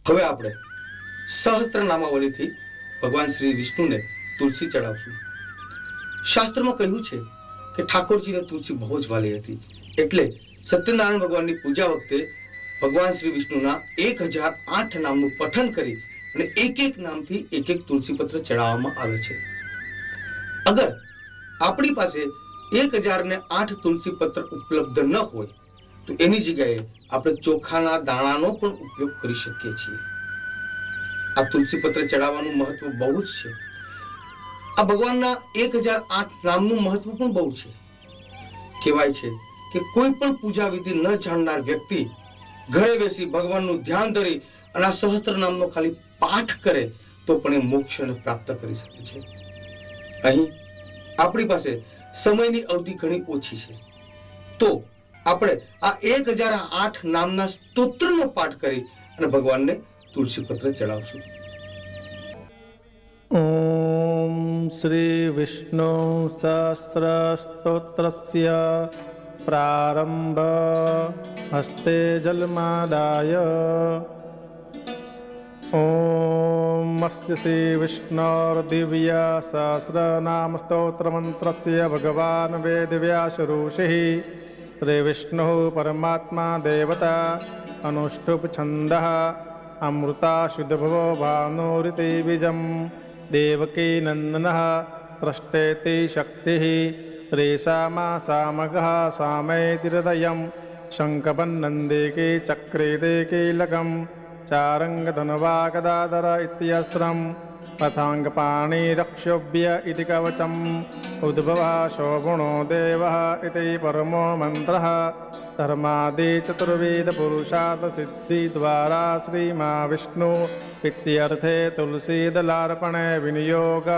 હવે આપણે સહસ્ત્ર નામાવલીથી ભગવાન શ્રી વિષ્ણુને તુલસી ચડાવશું. શાસ્ત્રમાં કહ્યું છે કે ઠાકોરજીને તુલસી બહુ જ વાલી હતી, એટલે સત્યનારાયણ ભગવાનની પૂજા વખતે ભગવાન શ્રી વિષ્ણુના 1008 નામનું પઠન કરી અને એક એક નામથી એક એક તુલસી પત્ર ચડાવવામાં આવે છે. અગર આપણી પાસે 1008 તુલસી પત્ર ઉપલબ્ધ ન હોય તો એની જગ્યાએ આપણે ચોખાના દાણાનો પણ ઉપયોગ કરી શકીએ છીએ. આ તુલસી પત્ર ચડાવવાનું મહત્વ બહુ જ છે. આ ભગવાનના 1008 નામનું મહત્વ પણ બહુ છે. કહેવાય છે કે કોઈ પણ પૂજા વિધિ ન જાણનાર વ્યક્તિ ઘરે બેસી ભગવાનનું ધ્યાન ધરી અને આ સહસ્ત્ર નામનો ખાલી પાઠ કરે તો પણ એ મોક્ષને પ્રાપ્ત કરી શકે છે. અહીં આપણી પાસે સમયની અવધિ ઘણી ઓછી છે, તો આપણે આ 1008 નામના સ્તોત્રનો પાઠ કરી અને ભગવાનને તુલસી પત્ર ચડાવશું. ઓમ શ્રી વિષ્ણુ સહસ્ર સ્તોત્રસ્ય પ્રારંભ હસ્તે જલમાદાય. ઓમ અસ્ય શ્રી વિષ્ણોર્દિવ્ય સહસ્રનામ સ્તોત્રમંત્રસ્ય ભગવાન વેદવ્યાસ ઋષિઃ શ્રી વિષ્ણુઃ પરમાત્મા દેવતા અનુષ્ઠુપ છંદઃ અમૃતા શુદ્ધભવો ભાનુરિતિ બીજમ દેવકી નંદનઃ ત્રષ્ટેતિ શક્તિઃ ત્રેષામા સામગઃ સામૈતિહૃદયં શંખપન્નંદેકી ચક્રેદેકીલકં ચારંગધનુવા ગદાધર ઇત્યસ્ત્રં અથાંગપાણિરક્ષોભ્ય ઇતિ કવચम् ઉદ્ભવः શોભુણો દેવः ઇતિ પરમો મંત્રः ધર્માદિ ચતુર્વેદ પુરુષાર્થ સિદ્ધિ દ્વારા શ્રીમા વિષ્ણુ ઇત્યર્થે તુલસી દલાર્પણે વિનિયોગઃ.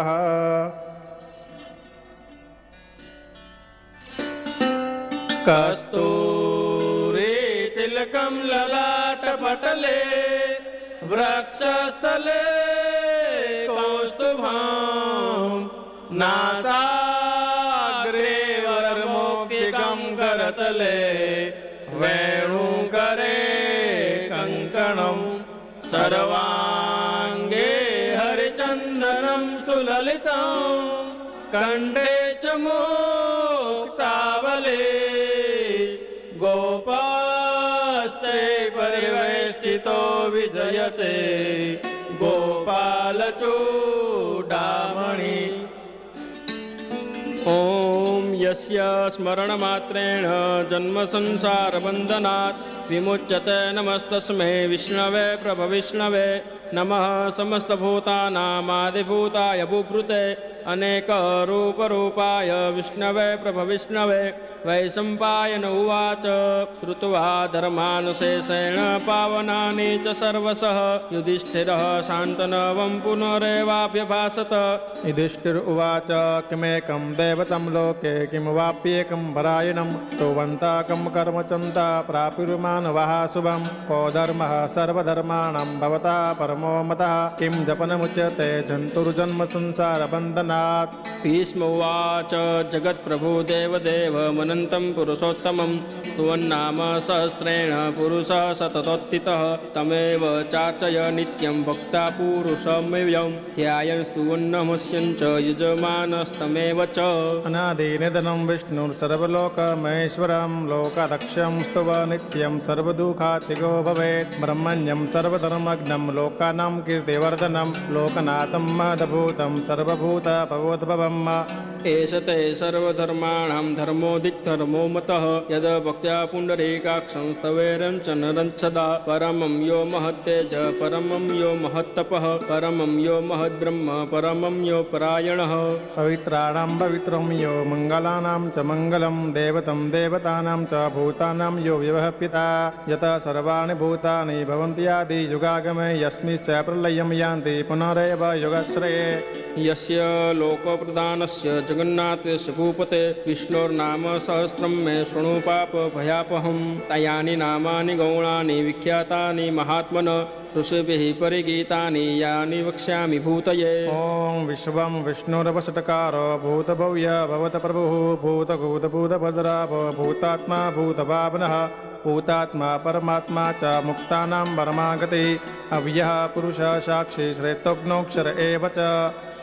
કસ્તૂરી તિલકમ લલાટ પટલે વૃક્ષસ્થલે કૌસ્તુભં નાસાગ્રે વર્મૌક્તિકં કરતલે વેણુકરે કંકણમ સર્વાંગે હરિચંદનમ સુલલિતં કંઠે ચ મુક્તાવલે ગોપાસ્તે પરિવેષ્ટિતો વિજયતે ગોપાલચૂડામણિ. ઓમ યસ્ય સ્મરણમાત્રેણ જન્મ સંસાર બંધનાत् વિમુચ્યતે નમસ્તસ્મૈ વિષ્ણવે પ્રભવિષ્ણવે નમઃ. સમસ્તભૂતાનામાદિભૂતાય ભૂભૃતે અનેક રૂપરૂપાય વિષ્ણવે પ્રભવિષ્ણવે વૈશંપાયન ઉવાચ શ્રુત્વા ધર્માન શેષેણ પાવનાની ચ સર્વસઃ યુધિષ્ઠિરઃ શાંતનવં પુનરેવાભ્યભાષત. યુધિષ્ઠિર ઉવાચ કિમેકં દૈવतं લોકે કિમ વાપ્યેકં પરાયણં સ્તુવન્તાકં કર્મચન્તા પ્રાપ્યુર્માનવઃ શુભં કો ધર્મઃ સર્વધર્માણાં ભવતા પરમો મતઃ કિમ જપનमुच्यते જંતુર્જન્મ સંસાર બંધનાत्. ભીષ્મ ઉવાચ જગત્પ્રભુ દેવદેવ મનંतं પુરુષોત્તમં તુવન્નામ સહસ્રેણ પુરુષ સતતોત્થિતઃ તમેવ ચાર્ચય નિત્યં ભક્તા પુરુષમેવ્યં ધ્યાયन् સ્તુવન્નમસ્યં ચ યજમાનસ્તમેવ ચ. અનાદિનિધनं વિષ્ણુર્સર્વલોકમહેશ્વરં લોકાદક્ષં સ્તુવ નિત્યં સર્વદુઃખાતિગો ભવેत् બ્રહ્મણ્યં સર્વધર્મજ્ઞં લોકાનાં કીર્તિવર્ધनं લોકનાથं મદભૂतं સર્વભૂતભવોદ્ભવम्. એષ તે સર્વધર્માણાં ધર્મોધિધર્મો મતઃ યદ ભક્ત્યા પુંડરીકાક્ષં સ્તવેરં ચ નરં સદા પરમં યો મહત્તેજ પરમં યો મહત્તપઃ પરમં યો મહદ્બ્રહ્મ પરમં યો પરાયણઃ. પવિત્રાણાં પવિત્રં યો મંગલાનાં ચ મંગલં દેવतं દેવતાનાં ચ ભૂતાનાં યો વ્યવહપિતા યત સર્વાણિ ભૂતાનિ ભવન્તિ આદિ યુગાગમે યસ્મિશ્ચ પ્રલયં યાન્તિ પુનરેવ યુગાશ્રયે. યસ્ય લોકપ્રદાનસ્ય જગન્નાથस्य ભૂપતે વિષ્ણોર્નામ સહસ્રનામ सहस्रं मे शृणु पाप भयापहं तयानि नामानि गौणानि विख्यातानि महात्मन ऋषिभिः परिगीतानि यानि वक्ष्यामि भूतये। ॐ विश्वं विष्णुरवसटकारो भूतभव्य भवत प्रभुः भूतभूतभूतभद्राभ भूतात्मा भूतभावनः भूतात्मा परमात्मा च मुक्तानां परमागतिः अव्ययः पुरुषः साक्षी श्रेतोऽग्नोऽक्षर एव च।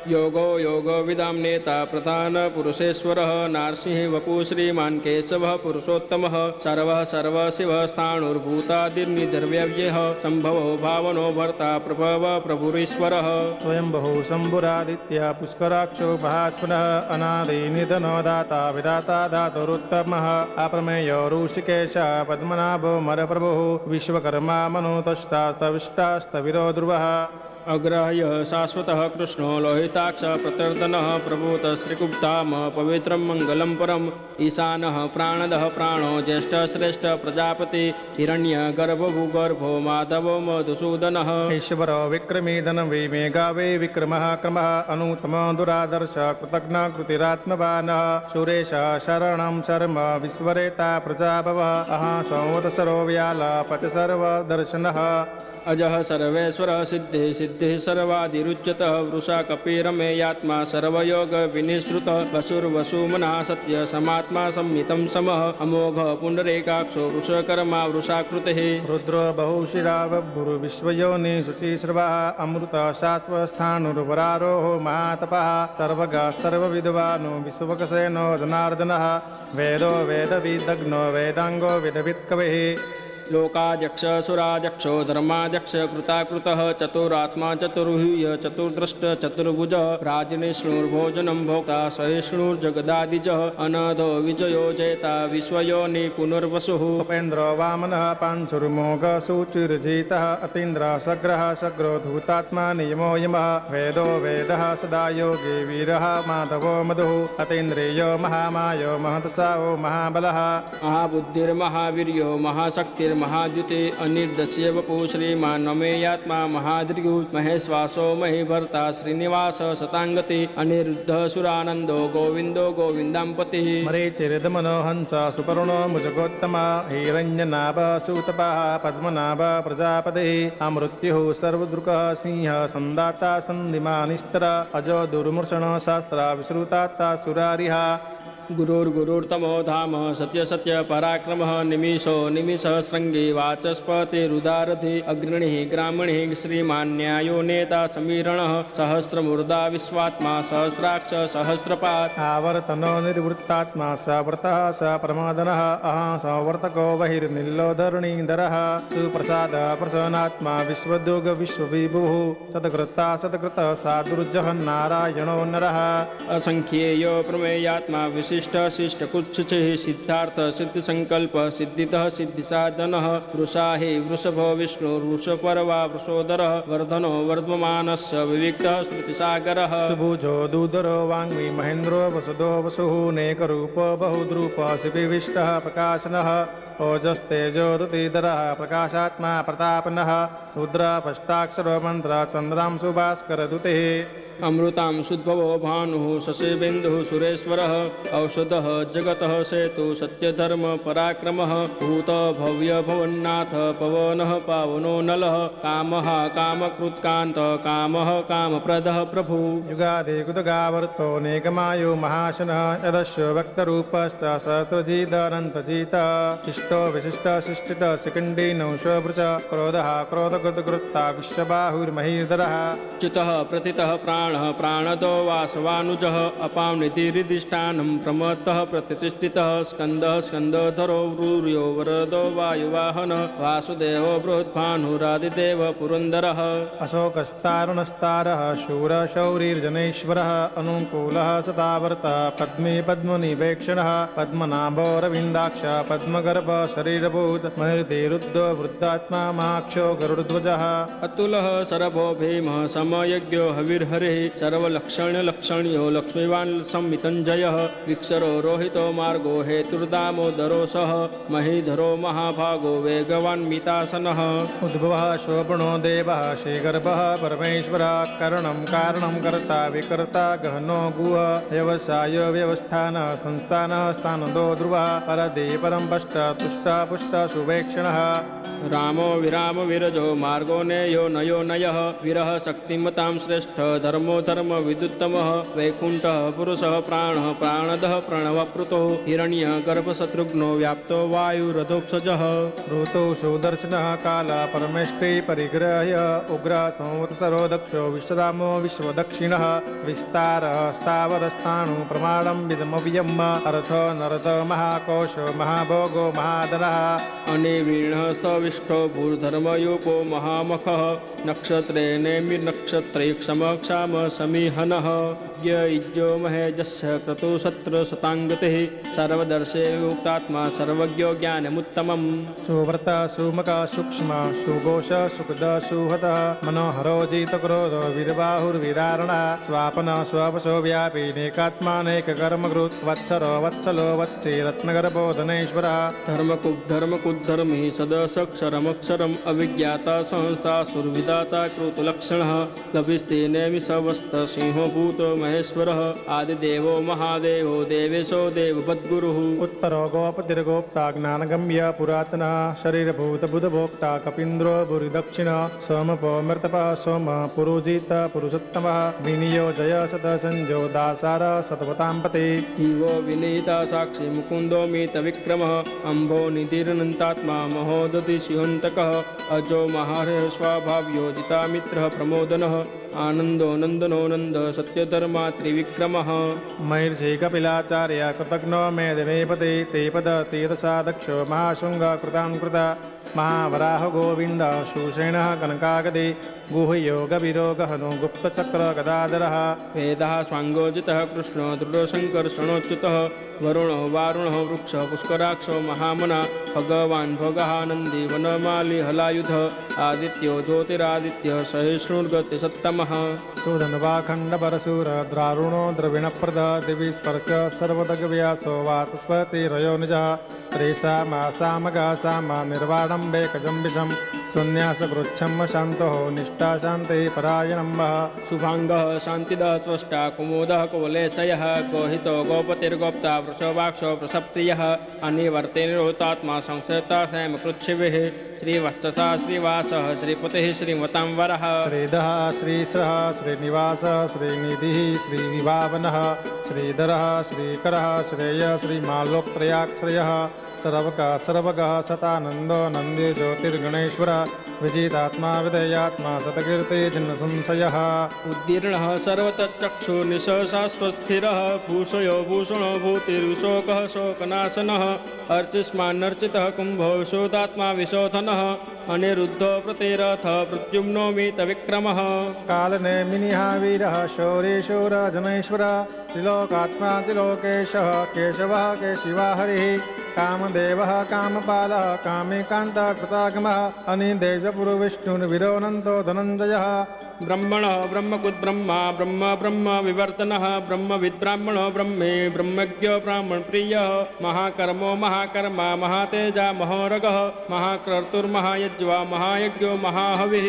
योगो योगविदां नेता प्रधानपुरुषेश्वरः नारसिंह वपुः श्रीमान् केशवः पुरुषोत्तमः सर्वः सर्वशिवः स्थाणुर्भूतादिर्निधर्व्यव्ययः सम्भवो भावनो भर्ता प्रभव प्रभुरीश्वरः। स्वयंभुः शम्भुरादित्य पुष्कराक्षो भास्वरः अनादिनिधनो दाता विधाता धातुरुत्तमः अप्रमेयो ऋषिकेशः पद्मनाभो मरप्रभुः विश्वकर्मा मनुतस्तास्तविष्टास्तविरो ध्रुवः। अग्रह्यः शाश्वतः कृष्णो लोहिताक्ष प्रत्यर्दनः प्रभूतस्त्रिगुप्ताम पवित्रं मङ्गलं परम् ईशानः प्राणदः प्राणो ज्येष्ठः श्रेष्ठः प्रजापति हिरण्यगर्भभूगर्भो माधवो मधुसूदनः। ईश्वरो विक्रमी धनवी मेघावे विक्रमः क्रमः अनुत्तमो दुरादर्श कृतघ्न कृतिरात्मवानः सुरेशः शरणं शर्म विश्वरेता प्रजाभवः अहं संवत्सरो व्याल पति सर्वदर्शनः। अजः सर्वेश्वरः सिद्धिः सिद्धिः सर्वादिरुच्यतः वृषा कपिरमेयात्मा सर्वयोग विनिश्रुतः वसुर्वसुमनः सत्य समात्मा संहितं समः अमोघ पुण्डरीकाक्षो वृषकर्मा वृषाकृतिः। रुद्रो बहुशिरा बभ्रुः विश्वयोनि शुचिश्रवः अमृत शाश्वतस्थाणुर्वरारोः महातपः सर्वगः सर्वविद्वानो विश्वकसेनो जनार्दनः वेदो वेदविदग्नो वेदाङ्गो वेदवित्कविः। लोकाध्यक्ष सुराध्यक्षो धर्माध्यक्ष कृताकृतः चतुरात्मा चतुर्हूय चतुर्द्रष्ट चतुर्भुज राजनिष्णुर्भोजनं भोक्ता सहिष्णुर्जगदादिजः अनधो विजयो जेता विश्वयोनि पुनर्वसुः। उपेन्द्रो वामनः पांशुर्मोघ सूचिर्जितः अतीन्द्रः सग्रः सग्रो धूतात्मा नियमो यमः वेदो वेदः सदा योगी वीरः माधवो मधुः अतीन्द्रियो महामायो महतसावो महाबलः महाबुद्धिर्महावीर्यो महाशक्तिर् महाद्युते अनिर्दस्य वपुः श्रीमान् नमेयात्मा महादृगु महेश्वासो महीभर्ता श्रीनिवास शताङ्गति अनिरुद्धः सुरानन्दो गोविन्दो गोविन्दाम्पतिः। मरीचिर्दमनो हंस सुपर्णो मुजगोत्तमा हिरण्यनाभ सूतपः पद्मनाभ प्रजापतिः अमृत्युः सर्वदृक्ः सिंहः सन्दाता सन्धिमानिस्तर अजो दुर्मूर्षण शास्त्र विश्रुतात्ता सुरारिः। गुरुर्गुरुर्तमो धाम सत्य सत्य पराक्रमः निमिषो निमिषः शृङ्गी वाचस्पतिरुदारथि अग्रणिः ग्रामणिः श्रीमान् न्यायो नेता समीरणः सहस्रमूर्धा विश्वात्मा सहस्राक्ष सहस्रपात् आवर्तनो निर्वृत्तात्मा स व्रतः स प्रमादनः अहं संवर्तको बहिर्निल्लोधरणीधरः सुप्रसाद प्रसन्नात्मा विश्वदुग विश्वविभुः सत्कृता सत्कृतः साधुर्जः नारायणो नरः। असङ्ख्येयो प्रमेयात्मा विशिष्ट शिष्टकुच्छिः सिद्धार्थ सिद्धिसङ्कल्प सिद्धितः सिद्धिसाधनः वृषाहि वृषभो विष्णु वृषपर्वा वृषोदरः वर्धनो वर्धमानस्य विविक्तः स्मृतिसागरः। सुभुजो दूधरो वाङ्मि महेन्द्रो वसुदो वसुः नेकरूपो बहुद्रूप शिविविष्टः प्रकाशनः ओजस्तेजो ऋतिधरः प्रकाशात्मा प्रतापनः रुद्रपष्टाक्षरो मन्त्र चन्द्रांशु भास्करदुतिः। अमृतां शुद्भवो भानुः शशिबिन्दुः सुरेश्वरः औषधः जगतः सेतु सत्यधर्म पराक्रमः भूत भव्य भवन्नाथ पवनः पावनो नलः कामः कामकृत्कान्त कामः कामप्रदः प्रभु। युगादिकुतगावर्तो नेकमायो महाशनः यदस्य व्यक्तरूपश्च शत्रुजिदनन्तजित शिष्टो विशिष्ट शिष्टित शिखण्डी नौशवृच क्रोधः क्रोधकृतकृत्ता विश्वबाहुर्महीधरः। चितः प्रतितः प्राणः प्राणदो वासवानुजः अपांनिधिरिधिष्ठानं प्रमत्तः प्रतिष्ठितः स्कन्दः स्कन्दधरो रूर्यो वरदो वायुवाहन वासुदेवो बृहद्भानुरादिदेव पुरन्दरः। अशोकस्तारुणस्तारः शूरशौरिर्जनेश्वरः अनुकूलः सतावर्तः पद्मे पद्मनिवेक्षणः पद्मनाभो रविन्दाक्ष पद्मगर्भ शरीरभूत महिर्धिरुद्धो वृद्धात्मा महाक्षो गरुडध्वजः। अतुलः शरभो भीमः समयज्ञो हविर्हरिः सर्वलक्षण्यलक्षण्यो लक्ष्मीवान् संमितञ्जयः विक्षरो रोहितो मार्गो हेतुर्दामोदरो सः महीधरो महाभागो वेगवान् मितासनः उद्भवः शोभनो देवः श्रीगर्भः परमेश्वरः करणं कारणं कर्ता विकर्ता गहनो गुह व्यवसाय व्यवस्थानः संस्थानः स्थानदो ध्रुवः परदे परम्पष्ट तुष्ट पुष्ट शुभेक्षणः रामो विराम विरजो मार्गो नेयो नयो नयः विरह शक्तिमतां श्रेष्ठ धर्मो धर्म विदुत्तमः वैकुण्ठः पुरुषः प्राणः प्राणदः प्रणवप्रुतो हिरण्यः गर्भशत्रुघ्नो व्याप्तो वायुरधोक्षजः ऋतौ सुदर्शनः काल परमेष्टि परिग्रह्य उग्रः संवत्सरो दक्षो विश्रामो विश्वदक्षिणः विस्तारः स्थावरस्थाणु प्रमाणं विदमव्यम् अर्थ नरद महाकोशो महाभोगो महादरः अनिवीर्णः सविष्टो भूर्धर्मयूपो महामखः नक्षत्रे नेमिर्नक्षत्रैक्षमक्षाम समीहनः इज्जो महेजस्य क्रतु शत्रु शताङ्गतिः सर्वदर्शे युक्तात्मा सर्वज्ञो ज्ञानमुत्तमम् सुव्रत सुमुख सूक्ष्म सुघोष सुखद सुहतः मनोहरो जितक्रोधो वीरबाहुर्वीरारणः स्वापन स्वपशो व्यापी नेकात्मानेककर्मकृत् वत्सरो वत्सलो वत्सी रत्नगर्भो धनेश्वरः धर्मकुद्धर्मी सदसक्षरमक्षरम् अविज्ञाता संस्था सुरविदाता कृतलक्षणः कपिस्ते नैमिषवस्त सिंहो भूतो महेश्वरः आदिदेवो महादेवो देवेशो देवपद्गुरुः उत्तरो गोपतिर्गोप्ता ज्ञानगम्य पुरातनः शरीरभूतबुधभोक्ता कपीन्द्रो भूरिदक्षिण सोमपो मृतपः सोम पुरुजित पुरुषोत्तमः विनियोजय शतसंजो दासार शतवताम्पते जीवो विनीता साक्षी मुकुन्दो मितविक्रमः अम्भो निधिरनन्तात्मा महोदधि सिंहन्तकः अजो महार्यः स्वाभाव्यो जितामित्रः प्रमोदनः आनन्दो नन्दनो नन्द सत्यधर्मा त्रिविक्रमः महर्षि कपिलाचार्य कृतघ्नो मेदिनीपति तेपद तीर्थसा दक्षो महाशृङ्ग कृताङ्कृत महावराह गोविन्द सुषेणः कनकागदे गुह्योगविरोगहनो गुप्तचक्र गदाधरः वेदः स्वाङ्गोजितः कृष्णो दृढशङ्कर्षणोच्युतः वरुणो वारुणः वृक्षः पुष्कराक्षो महामना भगवान् भोगः नन्दी वनमाली हलायुधः आदित्यो ज्योतिरादित्यः सहिष्णुर्गतिसत्तमः सुधन्वाखण्डपरशूर द्रारुणो द्रविणप्रद दिवि स्पर्श सर्वदग्व्यासो वातस्पतिरयो निजः त्रेषामासामगः साम निर्वाणम्बेकजं विषं संन्यासकृच्छं शान्तो निष्ठा शान्तिः परायणं शुभाङ्गः शान्तिदः त्वष्टा कुमुदः कुवलेशयः गोहितो गोपतिर्गोप्ता वृषभाक्षो वृषप्रियः अनिवर्तेनिरोतात्मा संस्कृता क्षैमकृच्छिभिः श्रीवत्सः श्रीवासः श्रीपतिः श्रीमतांवरः श्रीधः श्रीश्रः श्रीनिवासः श्रीनिधिः श्रीविभावनः श्रीधरः श्रीकरः श्रेय श्रीमालोक्त्रयाश्रयः सर्वकः सर्वगः सतानन्दो नन्दी ज्योतिर्गणेश्वर विजितात्मा विधेयात्मा सतकीर्ति छिन्नसंशयः उद्दीर्णः सर्वतच्चक्षुर्निशशाश्वस्थिरः भूषयो भूषणो भूतिरुशोकः शोकनाशनः अर्चिष्मान्नर्चितः कुम्भो विशोधात्मा विशोधनः अनिरुद्धो प्रतिरथ प्रद्युम्नो मितविक्रमः कालनेमिनिः वीरः शौरीशूरजनैश्वर त्रिलोकात्मा त्रिलोकेशः केशवः केशिवा हरिः कामदेवः कामपालः कामेकान्तः कृतागमः अनिदेवपुरविष्णुर्विरोनन्तो धनञ्जयः ब्रह्मणः ब्रह्मकुद्ब्रह्मा ब्रह्म ब्रह्म विवर्तनः ब्रह्मविद्ब्राह्मणो ब्रह्मे ब्रह्मज्ञो ब्राह्मणप्रियः महाकर्मो महाकर्मा महातेजा महोरगः महाक्रतुर्महायज्वा महायज्ञो महाहविः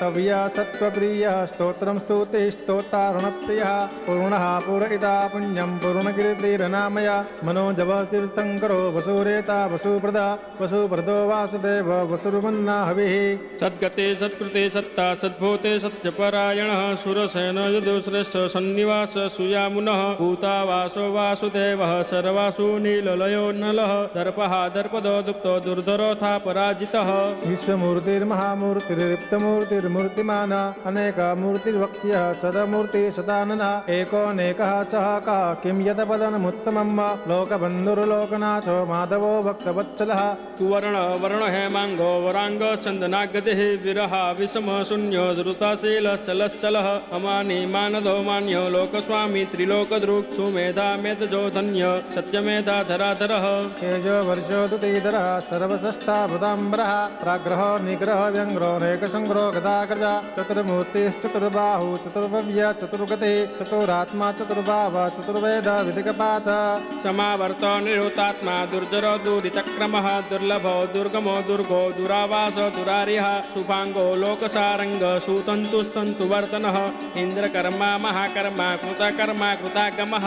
तव्या सत्त्वप्रियः स्तोत्रं स्तुतिः स्तोतारणप्रियः पूर्णः पूरयिता पुण्यं पूर्णकीर्तिरनामय मनोजवतीर्थङ्करो वसुरेता वसुप्रदा वसुप्रदो वासुदेव वसुर्मन्ना हविः सद्गते सत्कृते सत्ता सद्भूते सत्यपरायणः सुरसेन यदुश्रेष्ठ सन्निवास सुयामुनः भूतावासो वासुदेवः सर्वासु नीललयो नलः दर्पः दर्पदो दुप्तो दुर्धरोथा पराजितः विश्वमूर्तिर्महामूर्तिर्लिप्तमूर्तिर्मूर्तिमान् अनेकमूर्तिर्वक्त्यः सदमूर्तिः सदाननः एकोऽनेकः सः कः किं यत् पदनमुत्तमम् लोकबन्धुर्लोकनाथो माधवो भक्तवत्सलः सुवर्ण वर्ण हेमांगो वरांग चंदनागतिः विरहा विषम शून्यो द्रुताशील चलश्चलः अमानी मानदो मान्यो लोकस्वामी त्रिलोकदृक् सुमेधा मेधजो धन्य सत्यमेधा धराधरः तेजो वर्षोदुतीधरः सर्वसस्तावताम्बरः प्राग्रहो निग्रह व्यङ्ग्रो नैकशङ्ग्रो गदाग्रज चतुर्मूर्तिश्चतुर्बाहु चतुर्भव्य चतुर्गते चतुरात्मा चतुर्भाव चतुर्वेद विदिकपात समावर्त निरुतात्मा दुर्जरो दुरितक्रमः दुर्लभो दुर्गमो दुर्गो दुरावास दुरारिः शुभांगो लोकसारंग सुतन्तुस्तन्तु वर्तनः इंद्रकर्मा महाकर्मा कृतकर्मा कृतागमः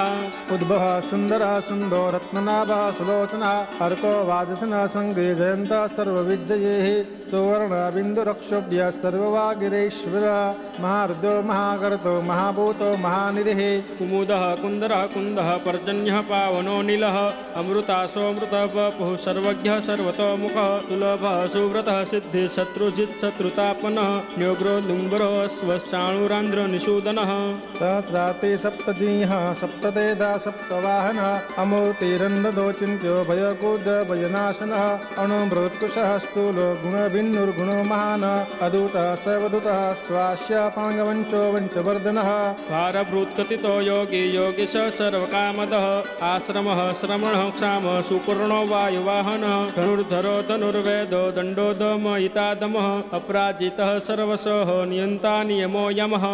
उद्भः सुन्दरः सुन्दो रत्ननाभः सुलोचनः अर्को वाजसनः सङ्गे जयन्तः सर्वविजयैः सुवर्णबिन्दुरक्षोभ्य सर्ववागिरेश्वरः महारुद्रो महाकर्तो महाभूतो महानिधिः कुमुदः कुन्दरः कुन्दः पर्जन्यः पावनो नीलः अमृतासोऽमृतः वपुः सर्वज्ञः सर्वतोमुखः सुलभः सुव्रतः सिद्धिः शत्रुजित् शत्रुतापनः न्योग्रो दुम्बरो स्वश्चाणुरान्ध्र निषूदनः सहस्राते सप्तजिह्ः सप्ततेधा सप्तवाहनः अमूर्तिरन्नदो चिन्त्यो भयकूद भयनाशनः अणुभृत्कुशः स्थूलो गुणभिन्नुर्गुणो महान् अदूतः सर्वदूतः स्वास्य पाङ्गवञ्चो वञ्चवर्धनः भारभृत्कथितो योगी योगीश सर्वकामदः आश्रमः श्रमणः क्षामः सुपर्णो वायुवाहनः धनुर्धरो धनुर्वेदो दण्डोदमयितादमः अपराजितः सर्वशः नियन्ता नियमो यमः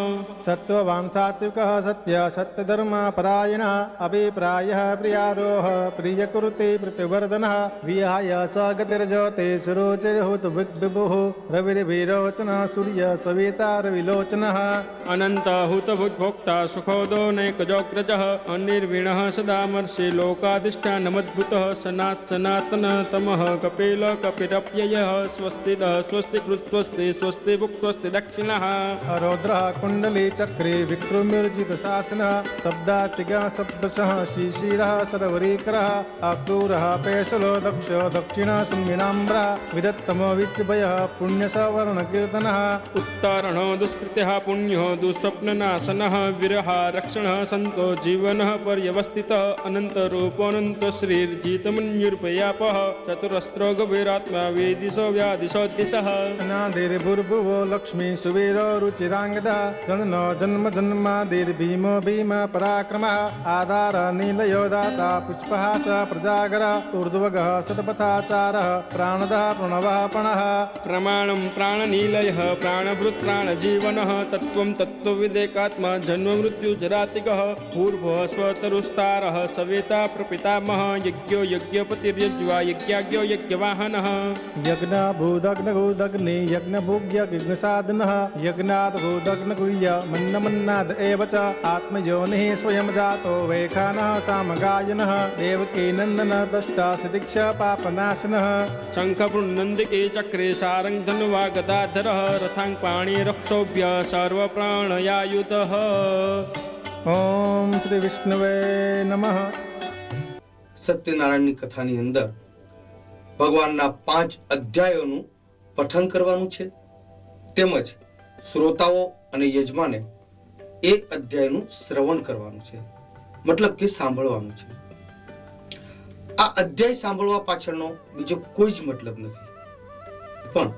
सत्त्ववान् सात्विकः सत्य सत्यधर्मपरायणः अभिप्रायः प्रियारोह प्रियकुरुते प्रतिवर्धनः विहाय स गतिर्ज्योते सुरोचिर्हुत विभुः रविर्विरोचनः सूर्य सविता रविलोचनः अनंत हुतभुक्भोक्ता सुखोदो नैकजोग्रजः अनिर्विणः सदामर्षि लोकाधिष्ठानमद्भुतः सनातनतमः कपिल कपिरप्ययः स्वस्तिदः स्वस्तिकृत् स्वस्ति स्वस्ति भुक् स्वस्ति दक्षिणः रौद्रः कुण्डली चक्रे विक्रमिर्जितशासनः शब्दातिगः सप्तशः शिशिरः सर्वरीकरः अक्रूरः पेशलो दक्षो दक्षिणः संविनाम्रः विदत्तमो विद्भयः पुण्यसवर्णकीर्तनः उत्तारणो दुष्कृत्यः पुण्यो दुःस्वप्ननाशनः विरहा रक्षणः सन्तो जीवनः पर्यवस्थितः अनन्तरूपोऽनन्त श्रीर्जितमन्युर्पयापः चतुरस्रो गभीरात्मा वेदिशो व्यादिशो दिशः अनादिर्भुर्भुवो लक्ष्मी सुवीरो रुचिराङ्गदः जन्नो जन्म जन्मादिर्भीमो भीम पराक्रमः आधार नीलयो दाता पुष्पहास प्रजागरः ऊर्ध्वगः सतपथाचारः प्राणदः प्रणवः पणः प्रमाणं प्राणनीलयः प्राणभृत् प्राणजीवनः तत्त्वं तत्त्वविदेकात्मा जन्ममृत्युजरातिकः पूर्वः स्वतरुस्तारः सवेता प्रपितामहः यज्ञो यज्ञपतिर्यज्वा यज्ञाज्ञो यज्ञवाहनः यज्ञभूदग्नभूदग्नि यज्ञभुग्यज्ञसाधनः यज्ञात् भूदग्नगुह्य मन्नमन्नाद एव च आत्मयोनिः स्वयं जातो वैखानः सामगायनः देवकी नन्दनः दष्टा सिदीक्षा पापनाशनः शङ्खपुण्डन्दिके चक्रे सारङ्गधनुवा गदाधरः रथाङ् पाणिरक्षोभ्य सर्वप्राणयायुधः ઓમ શ્રી વિષ્ણવે નમઃ. સત્યનારાયણની કથાની અંદર ભગવાનના 5 અધ્યાયોનું પઠન કરવાનું છે તેમજ શ્રોતાઓ અને યજમાને એ અધ્યાયનું શ્રવણ કરવાનું છે, મતલબ કે સાંભળવાનું છે. આ અધ્યાય સાંભળવા પાછળનો બીજો કોઈ જ મતલબ નથી, પણ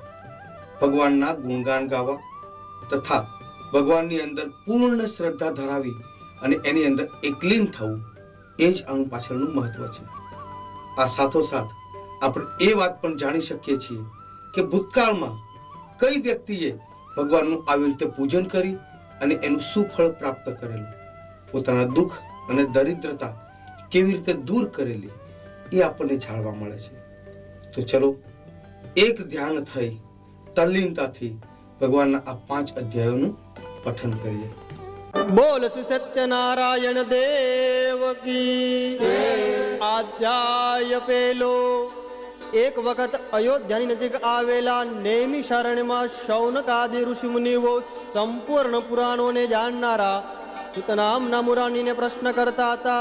ભગવાનના ગુણગાન ગાવા તથા ભગવાનની અંદર પૂર્ણ શ્રદ્ધા ધરાવી અને એની અંદર એકલીન થવું એ જ આનું પાછળનું મહત્વ છે. આ સાથોસાથ આપણે એ વાત પણ જાણી શકીએ છીએ કે ભૂતકાળમાં કઈ વ્યક્તિએ ભગવાનનું આવી રીતે પૂજન કરી અને એનું સુફળ પ્રાપ્ત કરેલું, પોતાના દુઃખ અને દરિદ્રતા કેવી રીતે દૂર કરેલી એ આપણને જાણવા મળે છે. તો ચલો એક ધ્યાન થઈ તલ્લીનતાથી ભગવાનના આ 5 અધ્યાયોનું પઠન કરીએ. બોલ શ્રી સત્યનારાયણ દેવ કી. અધ્યાય પહેલો. એક વખત અયોધ્યાની નજીક આવેલા નેમિ શરણ્યમાં શૌનકાદિ ઋષિ મુનિઓ સંપૂર્ણ પુરાણોને જાણનારા સુત નામના મુરાનીને પ્રશ્ન કરતા હતા,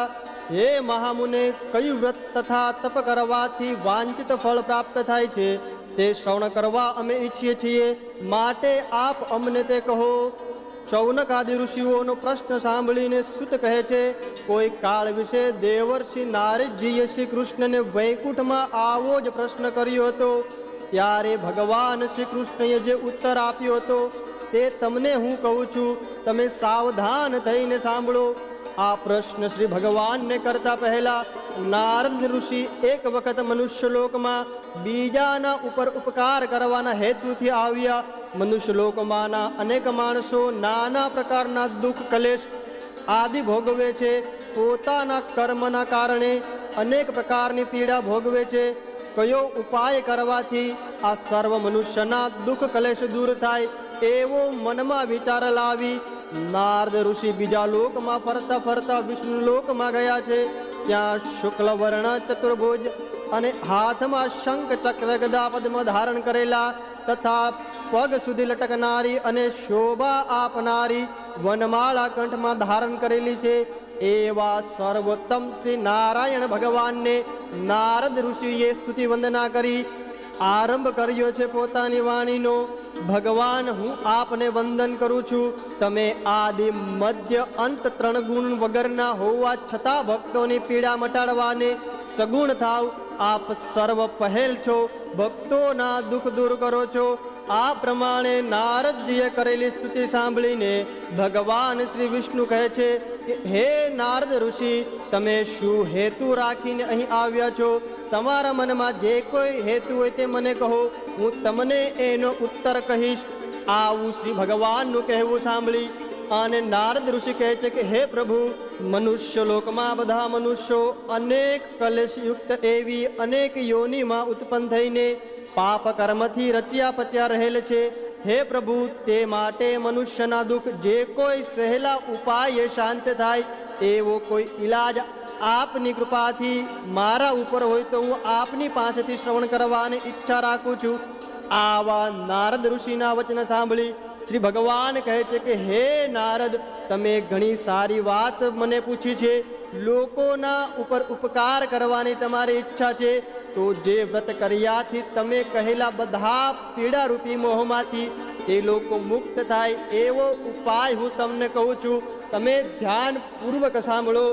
હે મહામુને, કયું વ્રત તથા તપ કરવાથી વાંછિત ફળ પ્રાપ્ત થાય છે તે શ્રવણ કરવા અમે ઈચ્છીએ છીએ, માટે આપ અમને તે કહો. શૌનક આદિ ઋષિઓનો પ્રશ્ન સાંભળીને સુત કહે છે, કોઈ કાળ વિશે દેવર્ષિ નારદજીએ શ્રી કૃષ્ણને વૈકુંઠમાં આવો જ પ્રશ્ન કર્યો હતો. ત્યારે ભગવાન શ્રી કૃષ્ણએ જે ઉત્તર આપ્યો હતો તે તમને હું કહું છું. તમે સાવધાન થઈને સાંભળો. આ પ્રશ્ન શ્રી ભગવાનને કરતા પહેલા નારદ ઋષિ એક વખત મનુષ્યલોકમાં બીજાના ઉપર ઉપકાર કરવાના હેતુથી આવ્યા. મનુષ્યલોકમાંના અનેક માણસો નાના પ્રકારના દુઃખ કલેશ આદિ ભોગવે છે. પોતાના કર્મના કારણે અનેક પ્રકારની પીડા ભોગવે છે. કયો ઉપાય કરવાથી આ સર્વ મનુષ્યના દુઃખ કલેશ દૂર થાય એવો મનમાં વિચાર લાવી નારદ ઋષિ બીજા લોકમાં ફરતા ફરતા વિષ્ણુ લોકમાં ગયા છે. ત્યાં શુક્લ વર્ણ ચતુર્ભુજ અને હાથમાં શંખ ચક્ર ગદા પદ્મ ધારણ કરેલા તથા પગ સુધી લટકનારી અને શોભા આપનારી વનમાળા કંઠમાં ધારણ કરેલી છે એવા સર્વોત્તમ શ્રી નારાયણ ભગવાનને નારદ ઋષિએ સ્તુતિ વંદના કરી આરંભ કર્યો છે પોતાની વાણીનો. ભગવાન, હું આપને વંદન કરું છું. તમે આદિ મધ્ય અંત ત્રણ ગુણ વગરના હોવા છતાં ભક્તોની પીડા મટાડવાને સગુણ થાવ. આપ સર્વ પહેલ છો, ભક્તોના દુઃખ દૂર કરો છો. આ પ્રમાણે નારદજીએ કરેલી સ્તુતિ સાંભળીને ભગવાન શ્રી વિષ્ણુ કહે છે કે હે નારદ ઋષિ, તમે શું હેતુ રાખીને અહીં આવ્યા છો? તમારા મનમાં જે કોઈ હેતુ હોય તે મને કહો, હું તમને એનો ઉત્તર કહીશ. આવું શ્રી ભગવાનનું કહેવું સાંભળી અને નારદ ઋષિ કહે છે કે હે પ્રભુ, મનુષ્ય લોકમાં બધા મનુષ્યો અનેક કલેશયુક્ત એવી અનેક યોનિમાં ઉત્પન્ન થઈને પાપ કર્મથી રચ્યા પચ્યા રહેલ છે. હે પ્રભુ, તે માટે મનુષ્યના દુઃખ જે કોઈ સહેલા ઉપાય શાંત થાય એવો કોઈ ઈલાજ આપની કૃપાથી મારા ઉપર હોય તો હું આપની પાસેથી શ્રવણ કરવાની ઈચ્છા રાખું છું. આવા નારદ ઋષિના વચન સાંભળી શ્રી ભગવાન કહે છે કે હે નારદ, તમે ઘણી સારી વાત મને પૂછી છે. લોકોના ઉપર ઉપકાર કરવાની તમારી ઈચ્છા છે તો જે વ્રત કર્યાથી તમે કહેલા બધા પીડારૂપી મોહમાંથી એ લોકો મુક્ત થાય એવો ઉપાય હું તમને કહું છું. તમે ધ્યાનપૂર્વક સાંભળો.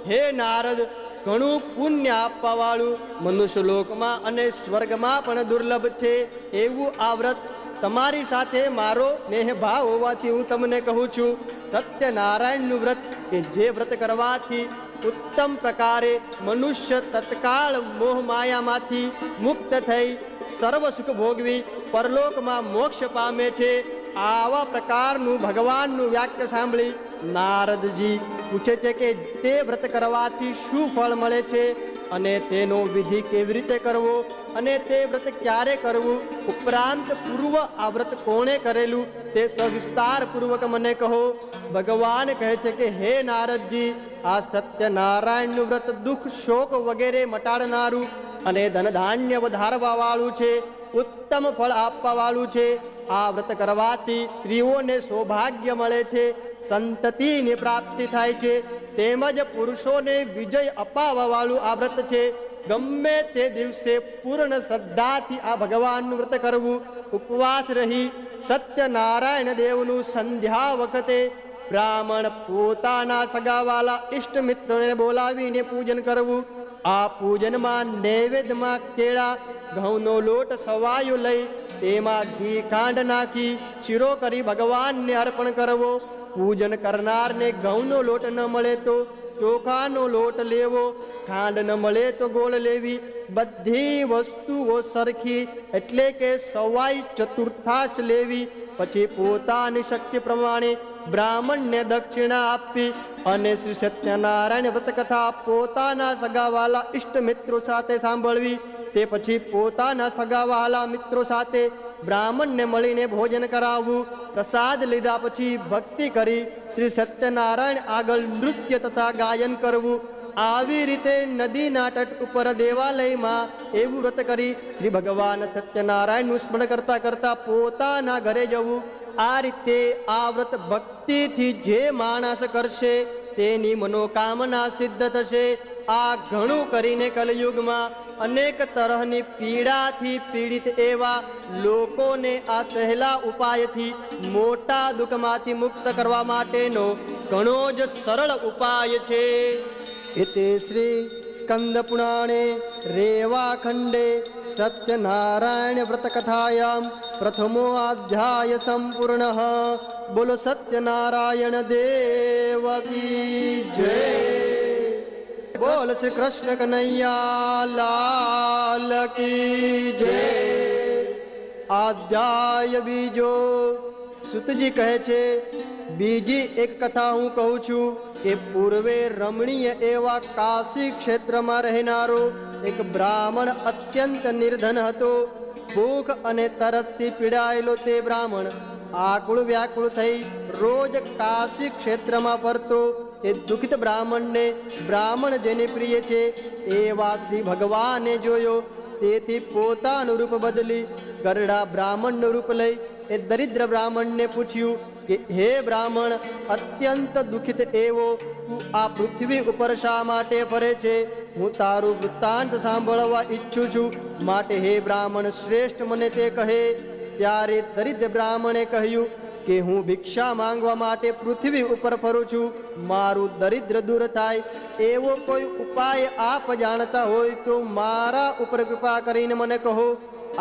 હે નારદ, ઘણું પુણ્ય આપવાવાળું મનુષ્ય લોકમાં અને સ્વર્ગમાં પણ દુર્લભ છે એવું આ વ્રત તમારી સાથે મારો સ્નેહભાવ હોવાથી હું તમને કહું છું. સત્યનારાયણનું વ્રત કે જે વ્રત કરવાથી ઉત્તમ પ્રકારે મનુષ્ય તત્કાળ મોહ માયામાંથી મુક્ત થઈ સર્વ સુખ ભોગવી પરલોકમાં મોક્ષ પામે છે. આવા પ્રકારનું ભગવાનનું વાક્ય સાંભળી નારદજી પૂછે છે કે તે વ્રત કરવાથી શું ફળ મળે છે અને તેનો વિધિ કેવી રીતે કરવો અને તે વ્રત ક્યારે કરવું, ઉપરાંત પૂર્વ આ વ્રત કોણે કરેલું તે સવિસ્તાર પૂર્વક મને કહો. ભગવાન કહે છે કે હે નારદજી, આ સત્યનારાયણનું વ્રત દુઃખ શોક વગેરે મટાડનારું અને ધન ધાન્ય વધારવા વાળું છે. ઉત્તમ ફળ આપવા વાળું છે. આ વ્રત કરવાથી સ્ત્રીઓને સૌભાગ્ય મળે છે, સંતતિની પ્રાપ્તિ થાય છે, તેમજ પુરુષોને વિજય અપાવવા વાળું આ વ્રત છે. ગમે તે દિવસે પૂર્ણ શ્રદ્ધાથી આ ભગવાનનું વ્રત કરવું, ઉપવાસ રહી સત્યનારાયણ દેવનું સંધ્યા વખતે બ્રાહ્મણ પોતાના સગાવાલા ઇષ્ટ મિત્રોને બોલાવીને પૂજન કરવું. આ પૂજનમાં નૈવેદ્યમાં કેળા ઘઉંનો લોટ સવાયો લઈ તેમાં ઘી ખાંડ નાખી શીરો કરી ભગવાનને અર્પણ કરવો. પૂજન કરનારને ઘઉંનો લોટ ન મળે તો ચોખાનો લોટ લેવો, ખાંડ ન મળે તો ગોળ લેવી. બધી વસ્તુઓ સરખી એટલે કે સવાઈ ચતુર્થાંશ લેવી. પછી પોતાની શક્તિ પ્રમાણે બ્રાહ્મણને દક્ષિણા આપવી અને શ્રી સત્યનારાયણ વ્રત કથા પોતાના સગાવાલા ઇષ્ટ મિત્રો સાથે સાંભળવી. તે પછી પોતાના સગાવાલા મિત્રો સાથે બ્રાહ્મણને મળીને ભોજન કરાવવું. પ્રસાદ લીધા પછી ભક્તિ કરી શ્રી સત્યનારાયણ આગળ નૃત્ય તથા ગાયન કરવું. આવી રીતે નદીના તટ ઉપર દેવાલયમાં એવું વ્રત કરી શ્રી ભગવાન સત્યનારાયણનું સ્મરણ કરતા કરતા પોતાના ઘરે જવું. આ રીતે આ વ્રત ભક્તિથી જે માણસ કરશે તેની મનોકામના સિદ્ધ થશે. આ ઘણું કરીને કલયુગમાં અનેક તરહની પીડાથી પીડિત એવા લોકોને આ સહેલા ઉપાયથી મોટા દુઃખમાંથી મુક્ત કરવા માટેનો ઘણો જ સરળ ઉપાય છે. ઇતિ શ્રી સ્કંદ પુરાણે રેવાખંડે સત્યનારાયણ વ્રત કથાયામ પ્રથમો અધ્યાય સંપૂર્ણઃ. બોલો સત્યનારાયણ દેવ કી જય. બોલ શ્રી કૃષ્ણ કનૈયા લાલ કી જય. અધ્યાય બીજો. સુતજી કહે છે, બીજી એક કથા હું કહું છું કે પૂર્વે રમણીય એવા કાશી ક્ષેત્રમાં રહેનારો એક બ્રાહ્મણ અત્યંત નિર્ધન હતો. ભૂખ અને તરસથી પીડાયેલો તે બ્રાહ્મણ આકુળ વ્યાકુળ થઈ રોજ કાશી ક્ષેત્રમાં ફરતો. એ દુઃખિત બ્રાહ્મણને બ્રાહ્મણ જેને પ્રિય છે એવા શ્રી ભગવાને જોયો. તેથી પોતાનું રૂપ બદલી ગરડા બ્રાહ્મણનું રૂપ લઈ એ દરિદ્ર બ્રાહ્મણને પૂછ્યું કે હે બ્રાહ્મણ, અત્યંત દુઃખિત એવો તું આ પૃથ્વી ઉપર શા માટે ફરે છે? હું તારું વૃત્તાંત સાંભળવા ઈચ્છું છું, માટે હે બ્રાહ્મણ શ્રેષ્ઠ મને તે કહે. ત્યારે દરિદ્ર બ્રાહ્મણે કહ્યું કે હું ભિક્ષા માંગવા માટે પૃથ્વી ઉપર ફરું છું. મારું દરિદ્ર દૂર થાય એવો કોઈ ઉપાય આપ જાણતા હોય તો મારા ઉપર કૃપા કરીને મને કહો.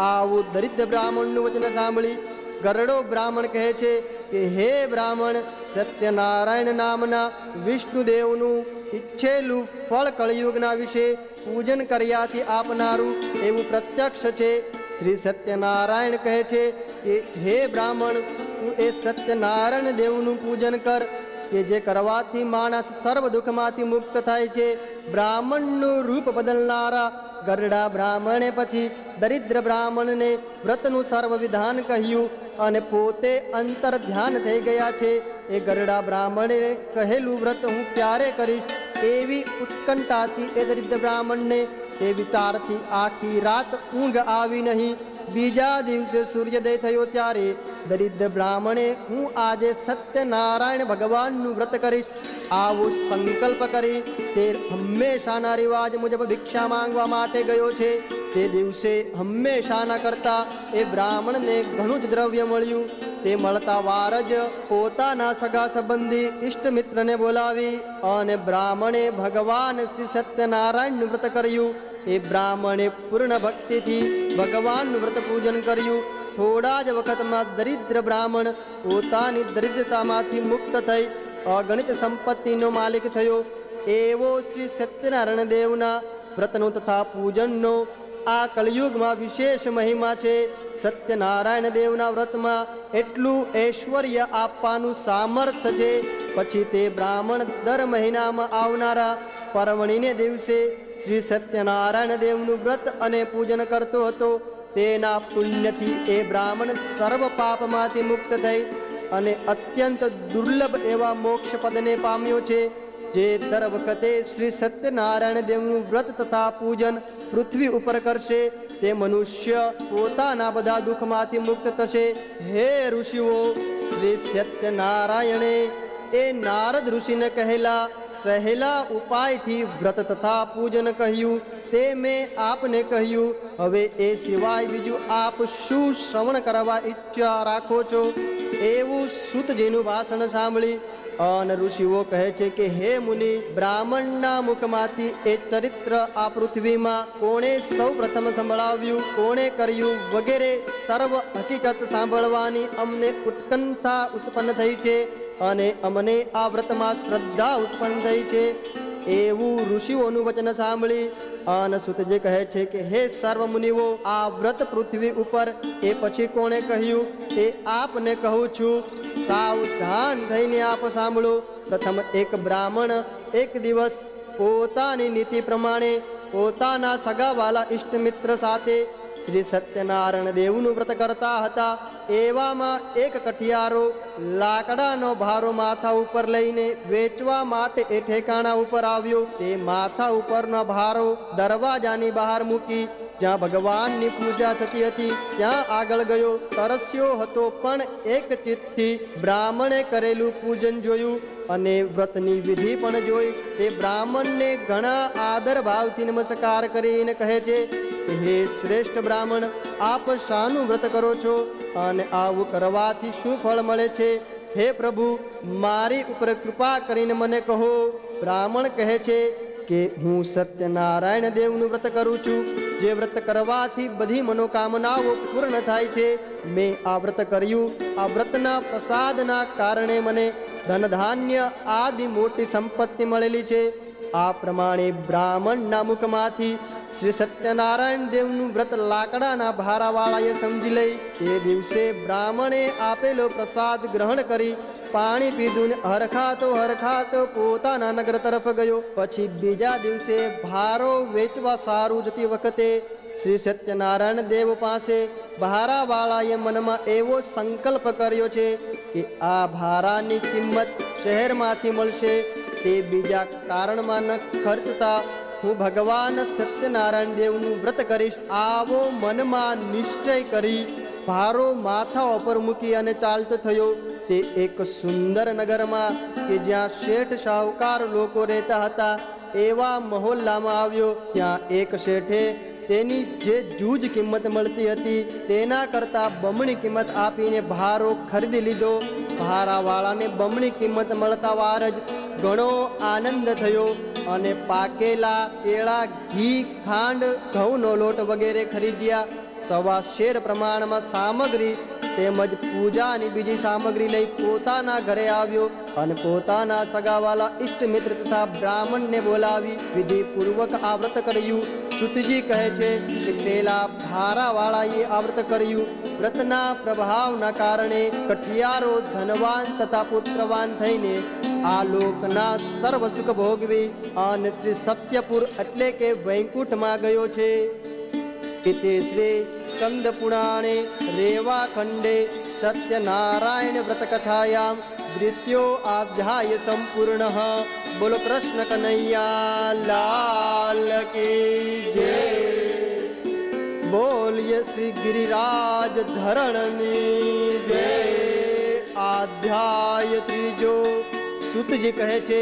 આવું દરિદ્ર બ્રાહ્મણનું વચન સાંભળી ગરડો બ્રાહ્મણ કહે છે કે હે બ્રાહ્મણ, સત્યનારાયણ નામના વિષ્ણુદેવનું ઈચ્છેલું ફળ કળિયુગના વિશે પૂજન કર્યાથી આપનારું એવું પ્રત્યક્ષ છે. શ્રી સત્યનારાયણ કહે છે કે હે બ્રાહ્મણ, તું એ સત્યનારાયણ દેવનું પૂજન કર કે જે કરવાથી માણસ સર્વ દુઃખમાંથી મુક્ત થાય છે. બ્રાહ્મણનું રૂપ બદલનારા ગરડા બ્રાહ્મણે પછી દરિદ્ર બ્રાહ્મણને વ્રતનું સર્વ વિધાન કહ્યું અને પોતે અંતર ધ્યાન થઈ ગયા છે. એ ગરડા બ્રાહ્મણે કહેલું વ્રત હું ક્યારે કરીશ એવી ઉત્કંઠાથી એ દરિદ્ર બ્રાહ્મણને તે વિચારથી આખી રાત ઊંઘ આવી નહીં. બીજા દિવસે સૂર્યોદય થયો ત્યારે દરિદ્ર બ્રાહ્મણે હું આજે સત્યનારાયણ ભગવાનનું વ્રત કરીશ આવો સંકલ્પ કરી તે હંમેશાના રિવાજ મુજબ ભિક્ષા માંગવા માટે ગયો છે. તે દિવસે હંમેશાના કરતા એ બ્રાહ્મણને ઘણું જ દ્રવ્ય મળ્યું. તે મળતા વાર જ પોતાના સગા સંબંધી ઇષ્ટ મિત્રને બોલાવી અને બ્રાહ્મણે ભગવાન શ્રી સત્યનારાયણનું વ્રત કર્યું. એ બ્રાહ્મણે પૂર્ણ ભક્તિથી ભગવાનનું વ્રત પૂજન કર્યું. થોડા જ વખતમાં દરિદ્ર બ્રાહ્મણ પોતાની દરિદ્રતામાંથી મુક્ત થઈ અગણિત સંપત્તિનો માલિક થયો. એવો શ્રી સત્યનારાયણ દેવના વ્રતનો તથા પૂજનનો આ કળિયુગમાં વિશેષ મહિમા છે. સત્યનારાયણ દેવના વ્રતમાં એટલું ઐશ્વર્ય આપવાનું સામર્થ્ય છે. પછી તે બ્રાહ્મણ દર મહિનામાં આવનારા પરવણીને દિવસે શ્રી સત્યનારાયણ દેવનું વ્રત અને પૂજન કરતો હતો. તેના પુણ્યથી એ બ્રાહ્મણ સર્વ પાપમાંથી મુક્ત થઈ અને અત્યંત દુર્લભ એવા મોક્ષ પદને પામ્યો છે. જે દર વખતે શ્રી સત્યનારાયણ દેવનું વ્રત તથા પૂજન પૃથ્વી ઉપર કરશે તે મનુષ્ય પોતાના બધા દુઃખમાંથી મુક્ત થશે. હે ઋષિઓ, શ્રી સત્યનારાયણે એ નારદ ઋષિને કહેલા સહેલા ઉપાયથી વ્રત તથા પૂજન કહ્યું તે મેં આપને કહ્યું. હવે એ સિવાય બીજું આપ શું શ્રવણ કરવા ઈચ્છા રાખો છો? એવું સૂતજીનું ભાષણ સાંભળી અને ઋષિઓ કહે છે કે હે મુનિ, બ્રાહ્મણના મુખમાંથી એ ચરિત્ર આ પૃથ્વીમાં કોણે સૌ પ્રથમ સંભળાવ્યું, કોણે કર્યું વગેરે સર્વ હકીકત સાંભળવાની અમને ઉત્કંઠા ઉત્પન્ન થઈ છે અને અમને આ વ્રતમાં શ્રદ્ધા ઉત્પન્ન થઈ છે. એવું ઋષિઓનું વચન સાંભળી અને સુતજી કહે છે કે હે સર્વ મુનિઓ, આ વ્રત પૃથ્વી ઉપર એ પછી કોણે કહ્યું એ આપને કહું છું. સાવધાન થઈને આપ સાંભળો. પ્રથમ એક બ્રાહ્મણ એક દિવસ પોતાની નીતિ પ્રમાણે પોતાના સગાવાલા ઇષ્ટમિત્ર સાથે શ્રી સત્યનારાયણ દેવનું વ્રત કરતા હતા. એવામાં એક કઠિયારો લાકડાનો ભારો માથા ઉપર લઈને વેચવા માટે એ ઠેકાણા ઉપર આવ્યો. તે માથા ઉપરનો ભારો દરવાજાની બહાર મૂકી જ્યાં ભગવાનની પૂજા થતી હતી ત્યાં આગળ ગયો. તરસ્યો હતો પણ એક ચિત્તથી બ્રાહ્મણે કરેલું પૂજન જોયું અને વ્રતની વિધિ પણ જોઈ. તે બ્રાહ્મણને ઘણા આદર ભાવથી નમસ્કાર કરીને કહે છે, હે શ્રેષ્ઠ બ્રાહ્મણ, આપ શાનું વ્રત કરો છો અને આવું કરવાથી શું ફળ મળે છે? હે પ્રભુ, મારી ઉપર કૃપા કરીને મને કહો. બ્રાહ્મણ કહે છે કે હું સત્યનારાયણ દેવનું વ્રત કરું છું, જે વ્રત કરવાથી બધી મનોકામનાઓ પૂર્ણ થાય છે. મેં આ વ્રત કર્યું. આ વ્રતના પ્રસાદના કારણે મને ધન ધાન્ય આદિ મોટી સંપત્તિ મળેલી છે. આ પ્રમાણે બ્રાહ્મણના મુખમાંથી શ્રી સત્યનારાયણ દેવનું વ્રત લાકડાના ભારાવાળાએ સમજી લઈ. તે દિવસે બ્રાહ્મણે આપેલો પ્રસાદ ગ્રહણ કરી પાણી પીધું ને હરખાતો પોતાના નગર તરફ ગયો. પછી બીજા દિવસે ભારો વેચવા સારું જતી વખતે શ્રી સત્યનારાયણ દેવ પાસે ભારાવાળાએ મનમાં એવો સંકલ્પ કર્યો છે કે આ ભારાની કિંમત શહેરમાંથી મળશે, તે બીજા કારણમાં ન ખર્ચતા હું ભગવાન સત્યનારાયણ દેવનું વ્રત કરીશ. આવો મનમાં નિશ્ચય કરી ભારો માથા ઉપર મૂકી અને ચાલતો થયો. તે એક સુંદર નગરમાં કે જ્યાં શેઠ શાહુકાર લોકો રહેતા હતા એવા મહોલ્લામાં આવ્યો. ત્યાં એક શેઠે તેની જે જૂજ કિંમત મળતી હતી તેના કરતાં બમણી કિંમત આપીને ભારો ખરીદી લીધો. ભારાવાળાને બમણી કિંમત મળતા વાર જ ઘણો આનંદ થયો અને પાકેલા કેળા, ઘી, ખાંડ, ઘઉંનો લોટ વગેરે ખરીદ્યા. 1.25 શેર પ્રમાણમાં સામગ્રી તેમજ પૂજાની બીજી સામગ્રી લઈ પોતાના ઘરે આવ્યો અને પોતાના સગાવાલા ઈષ્ટ મિત્ર તથા બ્રાહ્મણને બોલાવી વિધિપૂર્વક આ વ્રત કર્યું. સુતજી કહે છે કે પેલા ભારાવાળાએ આ વ્રત કર્યું. વ્રતના પ્રભાવના કારણે કઠિયારો ધનવાન તથા પુત્રવાન થઈને આ લોકના સર્વ સુખ ભોગવી અને શ્રી સત્યપુર એટલે કે વૈકુંઠમાં ગયો છે. इति श्री स्कंद पुराणे रेवाखंडे सत्यनारायण व्रत कथायां द्वितीयो अध्याय संपूर्णः. बोलो कृष्ण कन्हैया लाल की जय. बोलिए श्री गिरिराज धरणनी जय. अध्याय त्रीजो. सुतजी કહે છે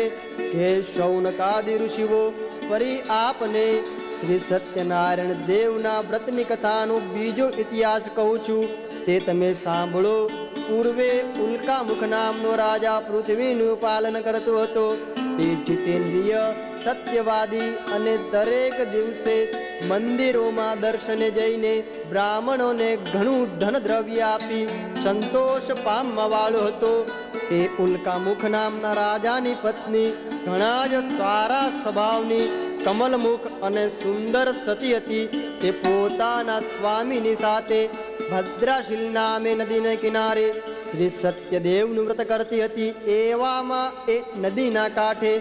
કે શૌનકાદિ ઋષિઓ ફરી આપને શ્રી સત્યનારાયણ દેવના વ્રતની કથાનો બીજો ઇતિહાસ કહું છું, તે તમે સાંભળો. પૂર્વે ઉલ્કામુખ નામનો રાજા પૃથ્વીનું પાલન કરતો હતો. તે જીતેન્દ્રિય, સત્યવાદી અને દરેક દિવસે મંદિરોમાં દર્શને જઈને બ્રાહ્મણોને ઘણું ધન દ્રવ્ય આપી સંતોષ પામવા વાળો હતો. તે ઉલ્કામુખ નામના રાજાની પત્ની ઘણા જ સારા સ્વભાવની, કમલમુખ અને સુંદર સતી હતી. તે પોતાના સ્વામીની સાથે ભદ્રાશીલ નામે નદીને કિનારે શ્રી સત્યદેવનું વ્રત કરતી હતી. એવામાં એ નદીના કાંઠે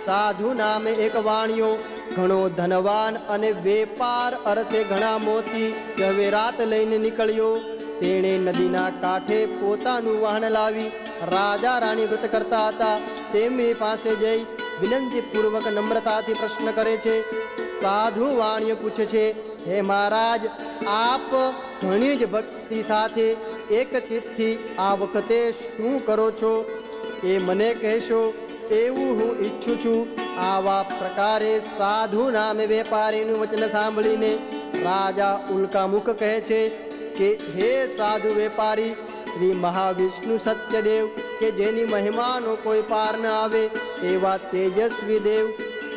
સાધુ નામે એક વાણિયો ઘણો ધનવાન અને વેપાર અર્થે ઘણા મોતી ઝવેરાત લઈને નીકળ્યો. તેણે નદીના કાંઠે પોતાનું વાહન લાવી રાજા રાણી વ્રત કરતા હતા તેમની પાસે જઈ વિનંતીપૂર્વક નમ્રતાથી પ્રશ્ન કરે છે. સાધુ વાણિયો પૂછે છે, હે મહારાજ, આપ ઘણી જ ભક્તિ સાથે એક ચિત્તથી આ વખતે શું કરો છો એ મને કહેશો, એવું હું ઈચ્છું છું. આવા પ્રકારે સાધુ નામે વેપારીનું વચન સાંભળીને રાજા ઉલ્કામુખ કહે છે કે હે સાધુ વેપારી, શ્રી મહાવિષ્ણુ સત્યદેવ કે જેની મહિમાનો કોઈ પાર ન આવે એવા તેજસ્વી દેવ,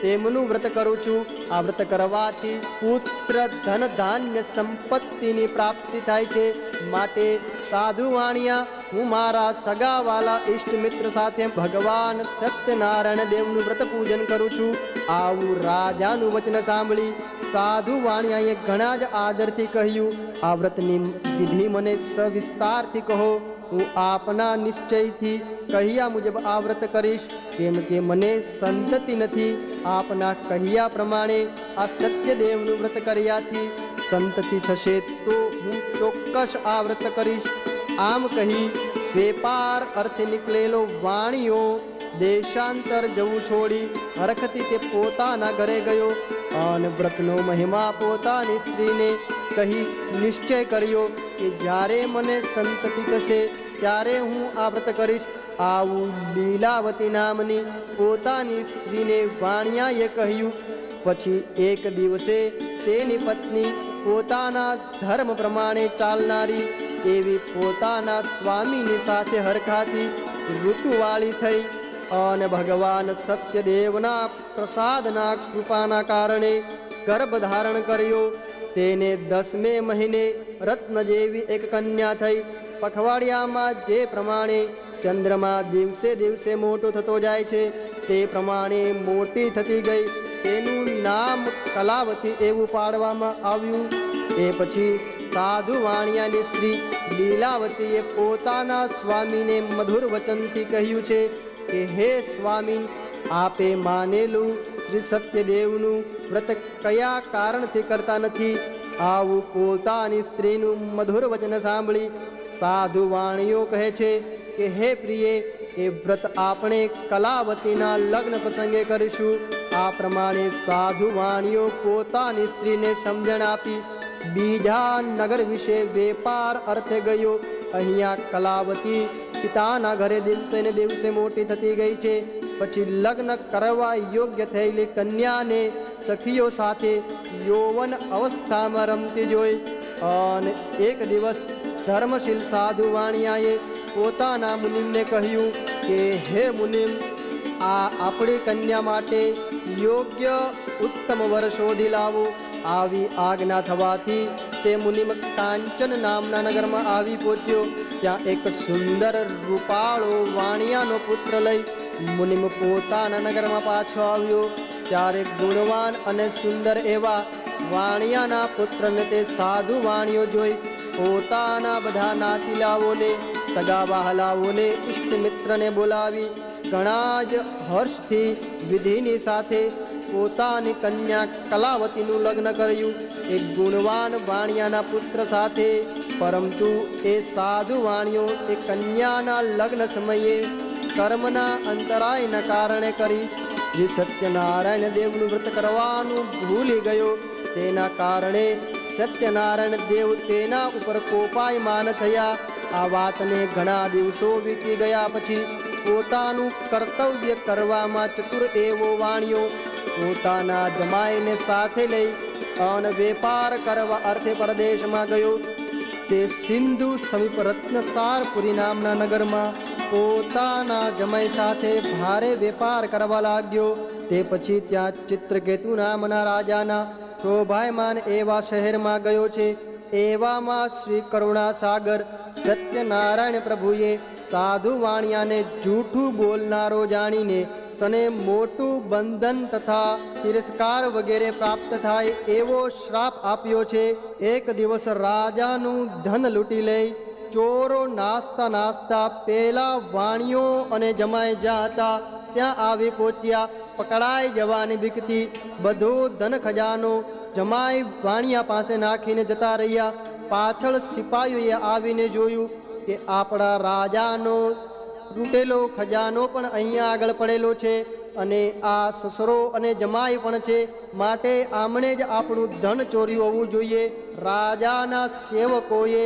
તેમનું વ્રત કરું છું. આ વ્રત કરવાથી પુત્ર, ધન, ધાન્ય, સંપત્તિની પ્રાપ્તિ થાય છે. માટે સાધુ વાણિયા, હું મારા સગાવાલા ઈષ્ટ મિત્ર સાથે ભગવાન સત્યનારાયણ દેવનું વ્રત પૂજન કરું છું. આવું રાજાનું વચન સાંભળી સાધુ વાણિયાએ ઘણા જ આદરથી કહ્યું, આ વ્રતની વિધિ મને સવિસ્તારથી કહો. હું આપના નિશ્ચયથી કહ્યા મુજબ આ વ્રત કરીશ, કેમ કે મને સંતતિ નથી. આપના કહ્યા પ્રમાણે આ સત્યદેવનું વ્રત કર્યાથી સંતતિ થશે તો હું ચોક્કસ આ વ્રત કરીશ. આમ કહી વેપાર અર્થે નીકળેલો વાણિયો દેશાંતર જવું છોડી હરખથી તે પોતાના ઘરે ગયો અને વ્રતનો મહિમા પોતાની સ્ત્રીને કહી નિશ્ચય કર્યો કે જ્યારે મને સંતતિ થશે ત્યારે હું આ વ્રત કરીશ. આવું લીલાવતી નામની પોતાની સ્ત્રીને વાણિયાએ કહ્યું. પછી એક દિવસે તેની પત્ની પોતાના ધર્મ પ્રમાણે ચાલનારી એવી પોતાના સ્વામીની સાથે હરખાથી ઋતુવાળી થઈ અને ભગવાન સત્યદેવના પ્રસાદના કૃપાના કારણે ગર્ભ ધારણ કર્યો. તેને 10મે મહિને રત્ન જેવી એક કન્યા થઈ. પખવાડિયામાં જે પ્રમાણે ચંદ્રમા દિવસે દિવસે મોટો થતો જાય છે તે પ્રમાણે મોટી થતી ગઈ. તેનું નામ કલાવતી એવું પાડવામાં આવ્યું. એ પછી સાધુ વાણિયાની સ્ત્રી લીલાવતીએ પોતાના સ્વામીને મધુર વચનથી કહ્યું છે કે હે સ્વામી, આપે માનેલું શ્રી સત્યદેવનું વ્રત કયા કારણથી કરતા નથી? આવું પોતાની સ્ત્રીનું મધુર વચન સાંભળી સાધુ વાણીઓ કહે છે કે હે પ્રિયે, એ વ્રત આપણે કલાવતીના લગ્ન પ્રસંગે કરીશું. આ પ્રમાણે સાધુ વાણીઓ પોતાની સ્ત્રીને સમજણ આપી બીજા નગર વિશે વેપાર અર્થે ગયો. અહીંયા કલાવતી પિતાના ઘરે દિવસે ને દિવસે મોટી થતી ગઈ છે. પછી લગ્ન કરવા યોગ્ય થયેલી કન્યાને સખીઓ સાથે યૌવન અવસ્થામાં રમતી જોઈ અને એક દિવસ ધર્મશીલ સાધુ વાણિયાએ પોતાના મુનિમને કહ્યું કે હે મુનિમ, આ આપણી કન્યા માટે યોગ્ય ઉત્તમ વર શોધી લાવો. આવી આજ્ઞા થવાથી તે મુનિમ કાંચન નામના નગરમાં આવી પહોંચ્યો. ત્યાં એક સુંદર રૂપાળો વાણિયાનો પુત્ર લઈ મુનિમ પોતાના નગરમાં પાછો આવ્યો. ત્યારે ગુણવાન અને સુંદર એવા વાણિયાના પુત્રને તે સાધુ વાણીઓ જોઈ પોતાના બધા નાતીલાઓને, સગા વહાલાઓને, ઇષ્ટ મિત્રને બોલાવી ઘણા જ હર્ષથી વિધિની સાથે પોતાની કન્યા કલાવતીનું લગ્ન કર્યું એક ગુણવાન વાણિયાના પુત્ર સાથે. પરંતુ એ સાધુ વાણીઓ એ કન્યાના લગ્ન સમયે કર્મના અંતરાયના કારણે કરી જે સત્યનારાયણ દેવનું વ્રત કરવાનું ભૂલી ગયો. તેના કારણે સત્યનારાયણ દેવ તેના ઉપર કોપાયમાન થયા. આ વાતને ઘણા દિવસો વીતી ગયા પછી પોતાનું કર્તવ્ય કરવામાં ચતુર એવો વાણિયો પોતાના જમાઈને સાથે લઈ અને વેપાર કરવા અર્થે પરદેશમાં ગયો. તે સિંધુ સમીપ રત્નસારપુરી નામના નગરમાં પોતાના જમાઈ સાથે ભારે વેપાર કરવા લાગ્યો. તે પછી ત્યાં ચિત્રકેતુ નામના રાજાના શોભાયમાન એવા શહેરમાં ગયો છે. એવામાં શ્રી કરુણાસાગર સત્યનારાયણ પ્રભુએ સાધુ વાણિયાને જૂઠું બોલનારો જાણીને તને મોટું બંધન તથા તિરસ્કાર વગેરે પ્રાપ્ત થાય એવો શ્રાપ આપ્યો છે. એક દિવસ રાજાનું ધન લૂંટી લઈ ચોરો નાસ્તા નાસ્તા પેલા વાણિયો અને જમાઈ જ્યાં હતા ત્યાં આવી પહોંચ્યા. પકડાઈ જવાની બીકથી બધો ધન ખજાનો જમાઈ વાણિયા પાસે નાખીને જતા રહ્યા. પાછળ સિપાહીઓએ આવીને જોયું કે આપણા રાજાનો તૂટેલો ખજાનો પણ અહીંયા આગળ પડેલો છે અને આ સસરો અને જમાઈ પણ છે, માટે આમણે જ આપણું ધન ચોર્યું હોવું જોઈએ. રાજાના સેવકોએ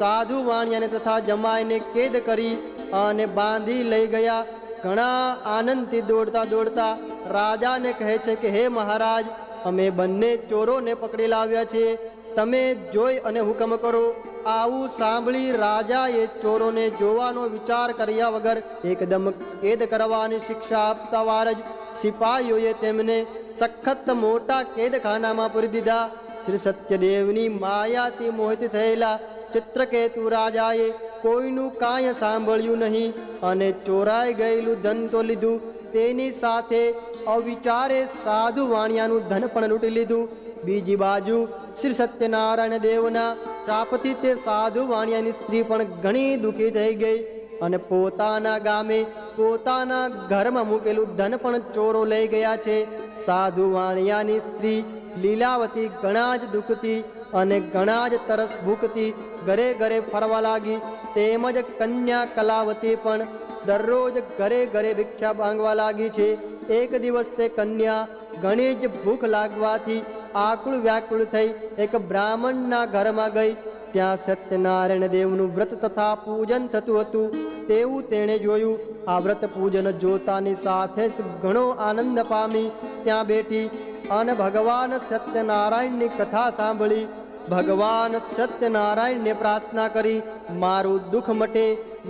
સાધુ વાણિયાને તથા જમાઈને કેદ કરી અને બાંધી લઈ ગયા. ઘણા આનંદથી દોડતા દોડતા રાજાને કહે છે કે હે મહારાજ, અમે બંને ચોરોને પકડી લાવ્યા છીએ, તમે જોઈ અને હુકમ કરો. આવું સાંભળી રાજાએ ચોરોને જોવાનો વિચાર કર્યા વગર એકદમ કેદ કરવાની શિક્ષા આપતા વાર જ સિપાહીઓએ તેમને સખત મોટા કેદખાનામાં પૂરી દીધા. શ્રી સત્યદેવની માયાથી મોહિત થયેલા ચિત્રકેતુ રાજાએ કોઈનું કાંઈ સાંભળ્યું નહીં અને ચોરાઈ ગયેલું ધન તો લીધું, તેની સાથે અવિચારે સાધુ વાણિયાનું ધન પણ લૂંટી લીધું. બીજી બાજુ શ્રી સત્યનારાયણ દેવના શ્રાપથી તે સાધુ વાણિયાની સ્ત્રી પણ ઘણી દુઃખી થઈ ગઈ અને પોતાના ગામે પોતાના ઘરમાં મૂકેલું ધન પણ ચોરો લઈ ગયા છે. સાધુ વાણિયાની સ્ત્રી લીલાવતી ઘણા જ દુઃખથી અને ઘણા જ તરસ ભૂખથી ઘરે ઘરે ફરવા લાગી. તેમજ કન્યા કલાવતી પણ દરરોજ ઘરે ઘરે ભિક્ષા માંગવા લાગી છે. એક દિવસ તે કન્યા ઘણી જ ભૂખ લાગવાથી આકુળ વ્યાકુળ થઈ એક બ્રાહ્મણના ઘરમાં ગઈ. ત્યાં સત્યનારાયણ દેવનું વ્રત તથા પૂજન થતું હતું. તેવું તેણે જોયું. આ વ્રત પૂજન જોતાની સાથે જ ઘણો આનંદ પામી ત્યાં બેઠી અને ભગવાન સત્યનારાયણની કથા સાંભળી. ભગવાન સત્યનારાયણને પ્રાર્થના કરી, મારું દુઃખ મટે,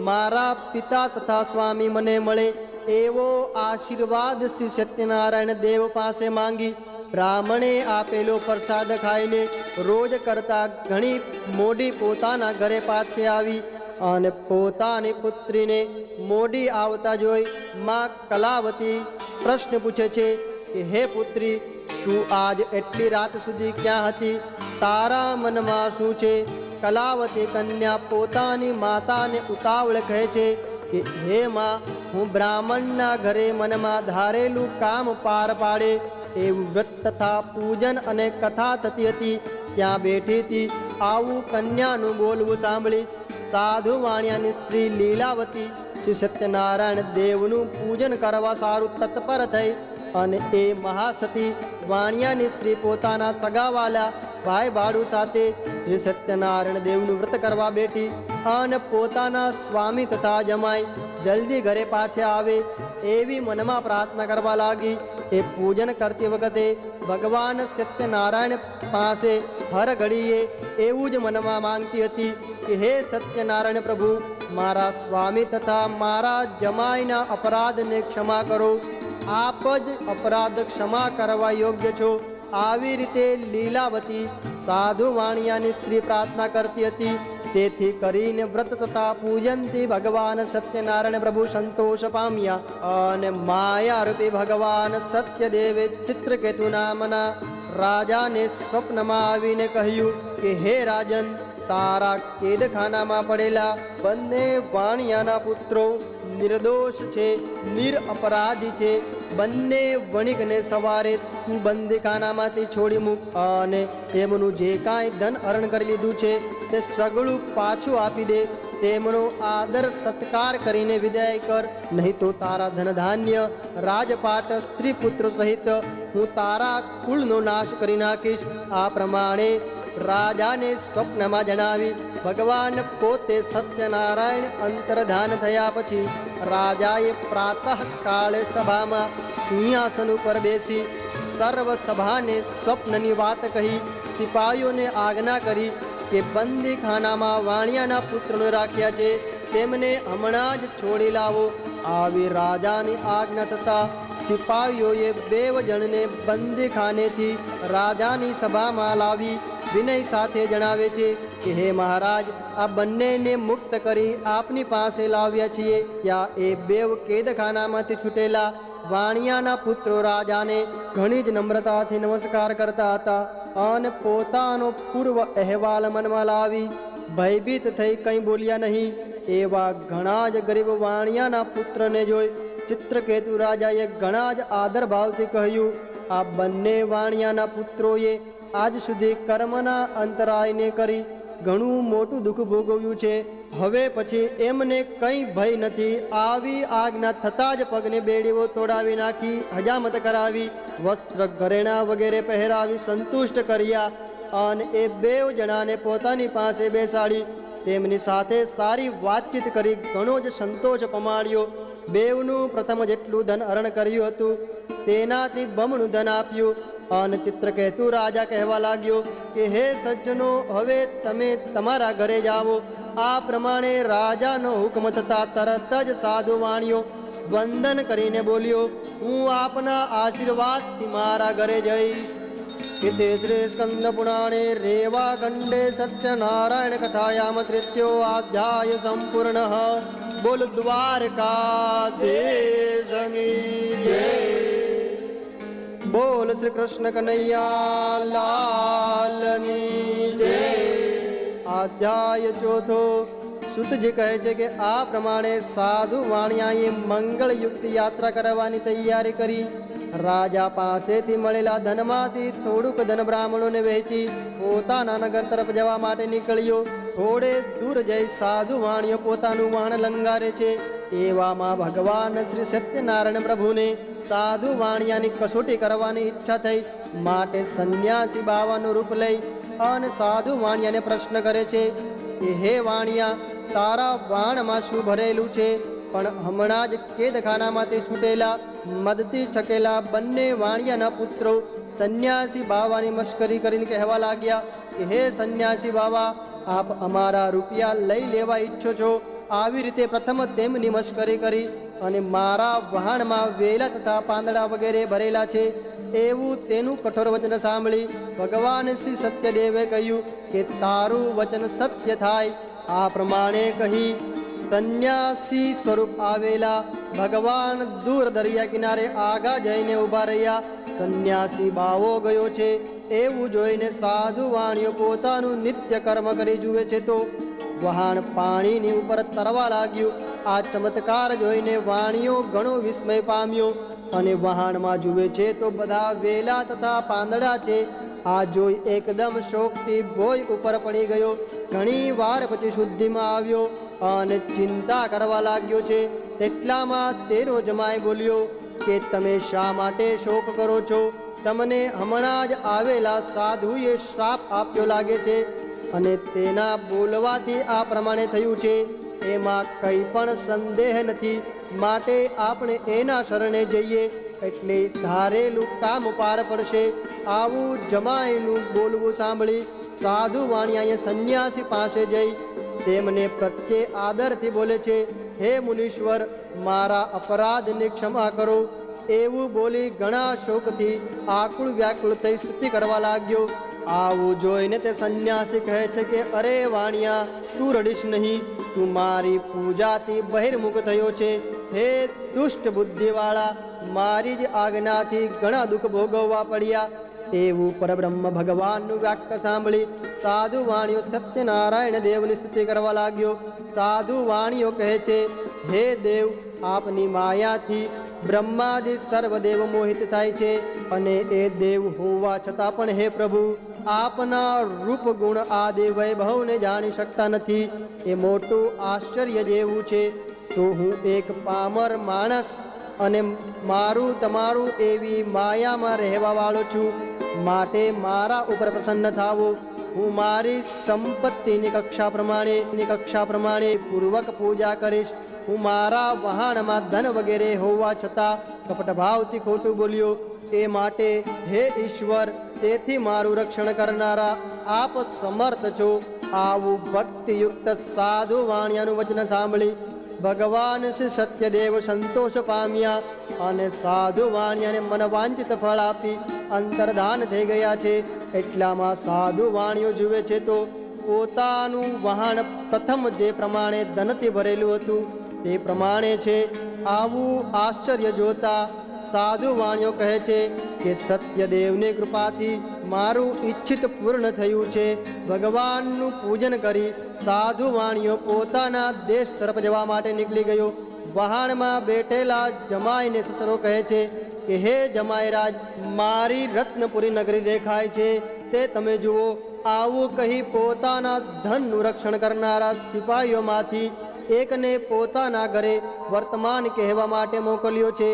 મારા પિતા તથા સ્વામી મને મળે એવો આશીર્વાદ શ્રી સત્યનારાયણ દેવ પાસે માંગી. બ્રાહ્મણે આપેલો પ્રસાદ ખાઈને રોજ કરતા ઘણી મોડી પોતાના ઘરે પાછી આવી અને પોતાની પુત્રીને મોડી આવતા જોઈ માં કલાવતી પ્રશ્ન પૂછે છે કે હે પુત્રી, તું આજ એટલી રાત સુધી ક્યાં હતી? તારા મનમાં શું છે? કલાવતી કન્યા પોતાની માતાને ઉતાવળ કહે છે કે હે માં, હું બ્રાહ્મણના ઘરે મનમાં ધારેલું કામ પાર પાડે એવું વ્રત તથા પૂજન અને કથા થતી હતી ત્યાં બેઠી હતી. આવું કન્યાનું બોલવું સાંભળી સાધુ વાણિયાની સ્ત્રી લીલાવતી શ્રી સત્યનારાયણ દેવનું પૂજન કરવા સારું તત્પર થઈ અને એ મહાસતી વાણિયાની સ્ત્રી પોતાના સગાવાલા ભાઈ ભાડુ સાથે શ્રી સત્યનારાયણ દેવનું વ્રત કરવા બેઠી અને પોતાના સ્વામી તથા જમાઈ જલ્દી ઘરે પાછા આવે એવી મનમાં પ્રાર્થના કરવા લાગી. એ પૂજન કરતી વખતે ભગવાન સત્યનારાયણ પાસે હર ઘડીએ એવું જ મનમાં માંગતી હતી કે હે સત્યનારાયણ પ્રભુ, મારા સ્વામી તથા મારા જમાઈના અપરાધને ક્ષમા કરો. આપ જ અપરાધ ક્ષમા કરવા યોગ્ય છો. આવી રીતે લીલાવતી સાધુ વાણિયાની સ્ત્રી પ્રાર્થના કરતી હતી. તેથી કરીને વ્રત તથા પૂજનથી ભગવાન સત્યનારાયણ પ્રભુ સંતોષ પામ્યા અને માયારૂપી ભગવાન સત્યદેવે ચિત્રકેતુ નામના રાજાને સ્વપ્નમાં આવીને કહ્યું કે હે રાજન, તારા કેદખાનામાં પડેલા બંને વાણિયાના પુત્રો નિર્દોષ છે, નિરઅપરાધી છે. બંને વણિકને સવારે તું બંદીખાનામાંથી છોડી મૂક અને તેમનું જે કાંઈ ધન હરણ કરી લીધું છે તે સગળું પાછું આપી દે. તેમનો આદર સત્કાર કરીને વિદાય કર, નહીં તો તારા ધનધાન્ય રાજપાટ સ્ત્રી પુત્ર સહિત હું તારા કુળનો નાશ કરી નાખીશ. આ પ્રમાણે રાજાને સ્વપ્નમાં જણાવી ભગવાન પોતે સત્યનારાયણ અંતર્ધાન થયા પછી રાજાએ પ્રાતઃ કાળે સભામાં સિંહાસન ઉપર બેસી સર્વ સભાને સ્વપ્નની વાત કહી સિપાહીઓને આજ્ઞા કરી કે બંદીખાનામાં વાણિયાના પુત્રને રાખ્યા છે તેમને હમણાં જ છોડી લાવો. આવી રાજાની આજ્ઞા થતાં સિપાહીઓએ 2 જણને બંદીખાનેથી રાજાની સભામાં લાવી વિનય સાથે જણાવે છે કે હે મહારાજ, આ બંનેને મુક્ત કરી આપની પાસે લાવ્યા છીએ. ત્યાં એ 2 કેદખાનામાંથી છૂટેલા વાણિયાના પુત્રો રાજાને ઘણી જ નમ્રતાથી નમસ્કાર કરતા હતા અને પોતાનો પૂર્વ અહેવાલ મનમાં લાવી ભયભીત થઈ કંઈ બોલ્યા નહીં. એવા ઘણા જ ગરીબ વાણિયાના પુત્રને જોઈ ચિત્રકેતુ રાજાએ ઘણા જ આદર ભાવથી કહ્યું, આ બંને વાણિયાના પુત્રોએ આજ સુધી કર્મના અંતરાયને કરી ઘણું મોટું દુઃખ ભોગવ્યું છે. હવે પછી એમને કંઈ ભય નથી. આવી આજ્ઞા થતાં જ પગને બેડીઓ તોડાવી નાખી, હજામત કરાવી, વસ્ત્ર ઘરેણા વગેરે પહેરાવી સંતુષ્ટ કર્યા અને એ 2 જણાને પોતાની પાસે બેસાડી તેમની સાથે સારી વાતચીત કરી ઘણો જ સંતોષ પમાડ્યો. 2નું પ્રથમ જેટલું ધન હરણ કર્યું હતું તેનાથી બમણું ધન આપ્યું અને ચિત્રકેતુ રાજા કહેવા લાગ્યો કે હે સજ્જનો, હવે તમે તમારા ઘરે જાઓ. આ પ્રમાણે રાજાનો હુકમ થતાં તરત જ સાધુ વાણિયો વંદન કરીને બોલ્યો, હું આપના આશીર્વાદથી મારા ઘરે જઈશ. इति श्री स्कंद पुराणे रेवाखंडे सत्यनारायण कथायाम तृतीयो अध्याय संपूर्णः. बोल द्वारकाधीशनी जय. बोल श्री कृष्ण कन्हैया लालनी जय. अध्याय चौथो. સુતજી કહે છે કે આ પ્રમાણે સાધુ વાણિયાએ મંગળયુક્ત યાત્રા કરવાની તૈયારી કરી. રાજા પાસેથી મળેલા ધનમાંથી થોડુંક ધન બ્રાહ્મણોને વહેંચી પોતાના નગર તરફ જવા માટે નીકળ્યો. થોડે દૂર જઈ સાધુ વાણિયો પોતાનું વાહન લંગારે છે. એવામાં ભગવાન શ્રી સત્યનારાયણ પ્રભુને સાધુ વાણિયાની કસોટી કરવાની ઈચ્છા થઈ, માટે સંન્યાસી બાવાનું રૂપ લઈ અને સાધુ વાણિયાને પ્રશ્ન કરે છે કે હે વાણિયા, તારા વાણમાં શું ભરેલું છે? પણ હમણાં જ કેદખાનામાંથી છૂટેલા મદથી છકેલા બંને વાણિયાના પુત્રો સંન્યાસી બાવાની મશ્કરી કરીને કહેવા લાગ્યા કે હે સંન્યાસી બાવા, આપ અમારા રૂપિયા લઈ લેવા ઈચ્છો છો? આવી રીતે પ્રથમ તેમની મશ્કરી કરી અને મારા વહાણમાં વેલા તથા પાંદડા વગેરે ભરેલા છે એવું તેનું કઠોર વચન સાંભળી ભગવાન શ્રી સત્યદેવે કહ્યું કે તારું વચન સત્ય થાય. આ પ્રમાણે કહી સંન્યાસી સ્વરૂપ આવેલા ભગવાન દૂર દરિયા કિનારે આગા જઈને ઊભા રહ્યા. સંન્યાસી બાવો ગયો છે એવું જોઈને સાધુ વાણીઓ પોતાનું નિત્ય કર્મ કરી જુએ છે તો વહાણ પાણીની ઉપર તરવા લાગ્યું. આ ચમત્કાર જોઈને વાણીઓ ઘણો વિસ્મય પામ્યો અને વહાણમાં જુએ છે તો બધા વેલા તથા પાંદડા છે. આ જોઈ એકદમ શોકથી ભોય ઉપર પડી ગયો. ઘણી વાર પછી શુદ્ધિમાં આવ્યો અને ચિંતા કરવા લાગ્યો છે. તેટલામાં તેનો જમાઈ બોલ્યો કે તમે શા માટે શોક કરો છો? તમને હમણાં જ આવેલા સાધુએ શ્રાપ આપ્યો લાગે છે અને તેના બોલવાથી આ પ્રમાણે થયું છે. એમાં કંઈ પણ સંદેહ નથી, માટે આપણે એના શરણે જઈએ એટલે ધારેલું કામ પાર પડશે. આવું જમાઈનું બોલવું સાંભળી સાધુ વાણિયાએ સંન્યાસી પાસે જઈ તેમને પ્રત્યે આદરથી બોલે છે, હે મુનીશ્વર, મારા અપરાધને ક્ષમા કરો. એવું બોલી ઘણા શોકથી આકુળ વ્યાકુળ થઈ સ્તુતિ કરવા લાગ્યો. આવું જોઈને તે સંન્યાસી કહે છે કે અરે વાણિયા, તું રડીશ નહીં. તું મારી પૂજાથી બહિર્મુખ થયો છે. હે દુષ્ટ બુદ્ધિવાળા, મારી જ આજ્ઞાથી ઘણા દુઃખ ભોગવવા પડ્યા. એવું પરબ્રહ્મ ભગવાનનું વાક્ય સાંભળી સાધુ વાણીઓ સત્યનારાયણ દેવની સ્તુતિ કરવા લાગ્યો. સાધુ વાણીઓ કહે છે, હે દેવ, આપની માયાથી બ્રહ્માદિ સર્વદેવ મોહિત થાય છે અને એ દેવ હોવા છતાં પણ હે પ્રભુ, આપના રૂપ ગુણ આદિ વૈભવને જાણી શકતા નથી. એ મોટું આશ્ચર્ય જેવું છે. તો હું એક પામર માણસ અને મારું તમારું એવી માયામાં રહેવા વાળો છું. માટે મારા ઉપર પ્રસન્ન થાવો. હું મારી સંપત્તિની કક્ષા પ્રમાણે પૂર્વક પૂજા કરીશ. હું મારા વહાણમાં ધન વગેરે હોવા છતાં કપટ ભાવથી ખોટું બોલ્યો. એ માટે હે ઈશ્વર, તેથી મારું રક્ષણ કરનારા આપ સમર્થ છો. આવું ભક્તિયુક્ત સાધુ વાણિયાનું વચન સાંભળી ભગવાન શ્રી સત્યદેવ સંતોષ પામ્યા અને સાધુ વાણિયાને મનવાંચિત ફળ આપી અંતર્ધાન થઈ ગયા છે. એટલામાં સાધુ વાણીઓ જુએ છે તો પોતાનું વહાણ પ્રથમ જે પ્રમાણે ધનથી ભરેલું હતું તે પ્રમાણે છે. આવું આશ્ચર્ય જોતા સાધુ વાણીઓ કહે છે કે સત્યદેવની કૃપાથી મારું ઈચ્છિત પૂર્ણ થયું છે. ભગવાનનું પૂજન કરી સાધુ વાણીઓ પોતાના દેશ તરફ જવા માટે નીકળી ગયો. વહાણમાં બેઠેલા જમાઈને સસરો કહે છે કે હે જમાઈરાજ, મારી રત્નપુરી નગરી દેખાય છે, તે તમે જુઓ. આવું કહી પોતાના ધનનું રક્ષણ કરનારા સિપાહીઓમાંથી એકને પોતાના ઘરે વર્તમાન કહેવા માટે મોકલ્યો છે.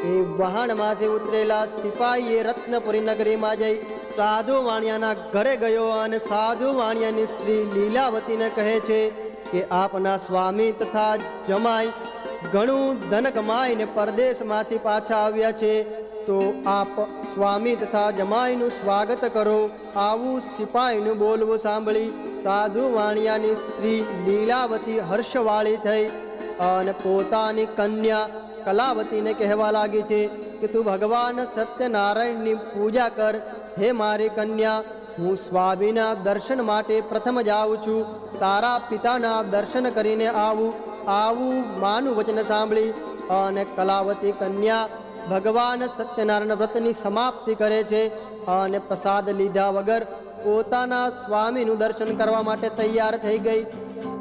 એ વહાણમાંથી ઉતરેલા સિપાહીએ રત્નપુરી નગરીમાં જઈ સાધુ વાણિયાના ઘરે ગયો અને સાધુ વાણિયાની સ્ત્રી લીલાવતીને કહે છે કે આપના સ્વામી તથા જમાઈ ઘણું ધન કમાઈને પરદેશમાંથી પાછા આવ્યા છે, તો આપ સ્વામી તથા જમાઈનું સ્વાગત કરો. આવું સિપાહીનું બોલવું સાંભળી સાધુ વાણિયાની સ્ત્રી લીલાવતી હર્ષવાળી થઈ અને પોતાની કન્યા કલાવતીને કહેવા લાગી છે કે તું ભગવાન સત્યનારાયણની પૂજા કર. હે મારી કન્યા, હું સ્વામીના દર્શન માટે પ્રથમ જાઉં છું. તારા પિતાના દર્શન કરીને આવું માનું વચન સાંભળી અને કલાવતી કન્યા ભગવાન સત્યનારાયણ વ્રતની સમાપ્તિ કરે છે અને પ્રસાદ લીધા વગર પોતાના સ્વામીનું દર્શન કરવા માટે તૈયાર થઈ ગઈ.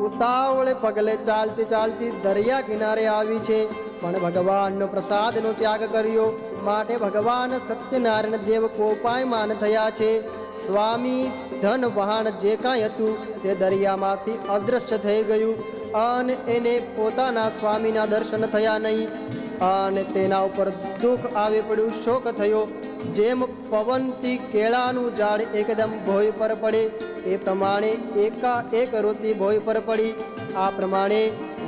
ઉતાવળે પગલે ચાલતી ચાલતી દરિયા કિનારે આવી છે, પણ ભગવાનનો પ્રસાદનો ત્યાગ કર્યો. માટે ભગવાન સત્યનારાયણ દેવ કોપાયમાન થયા છે. સ્વામી ધન વહાણ જે કાંઈ હતું તે દરિયામાંથી અદૃશ્ય થઈ ગયું. અને એને પોતાના સ્વામીના દર્શન થયા નહીં અને તેના ઉપર દુઃખ આવી પડ્યું, શોક થયો. જેમ પવનથી કેળાનું ઝાડ એકદમ ભોય પર પડે એ પ્રમાણે એકાએક રોતી ભોય પર પડી. આ પ્રમાણે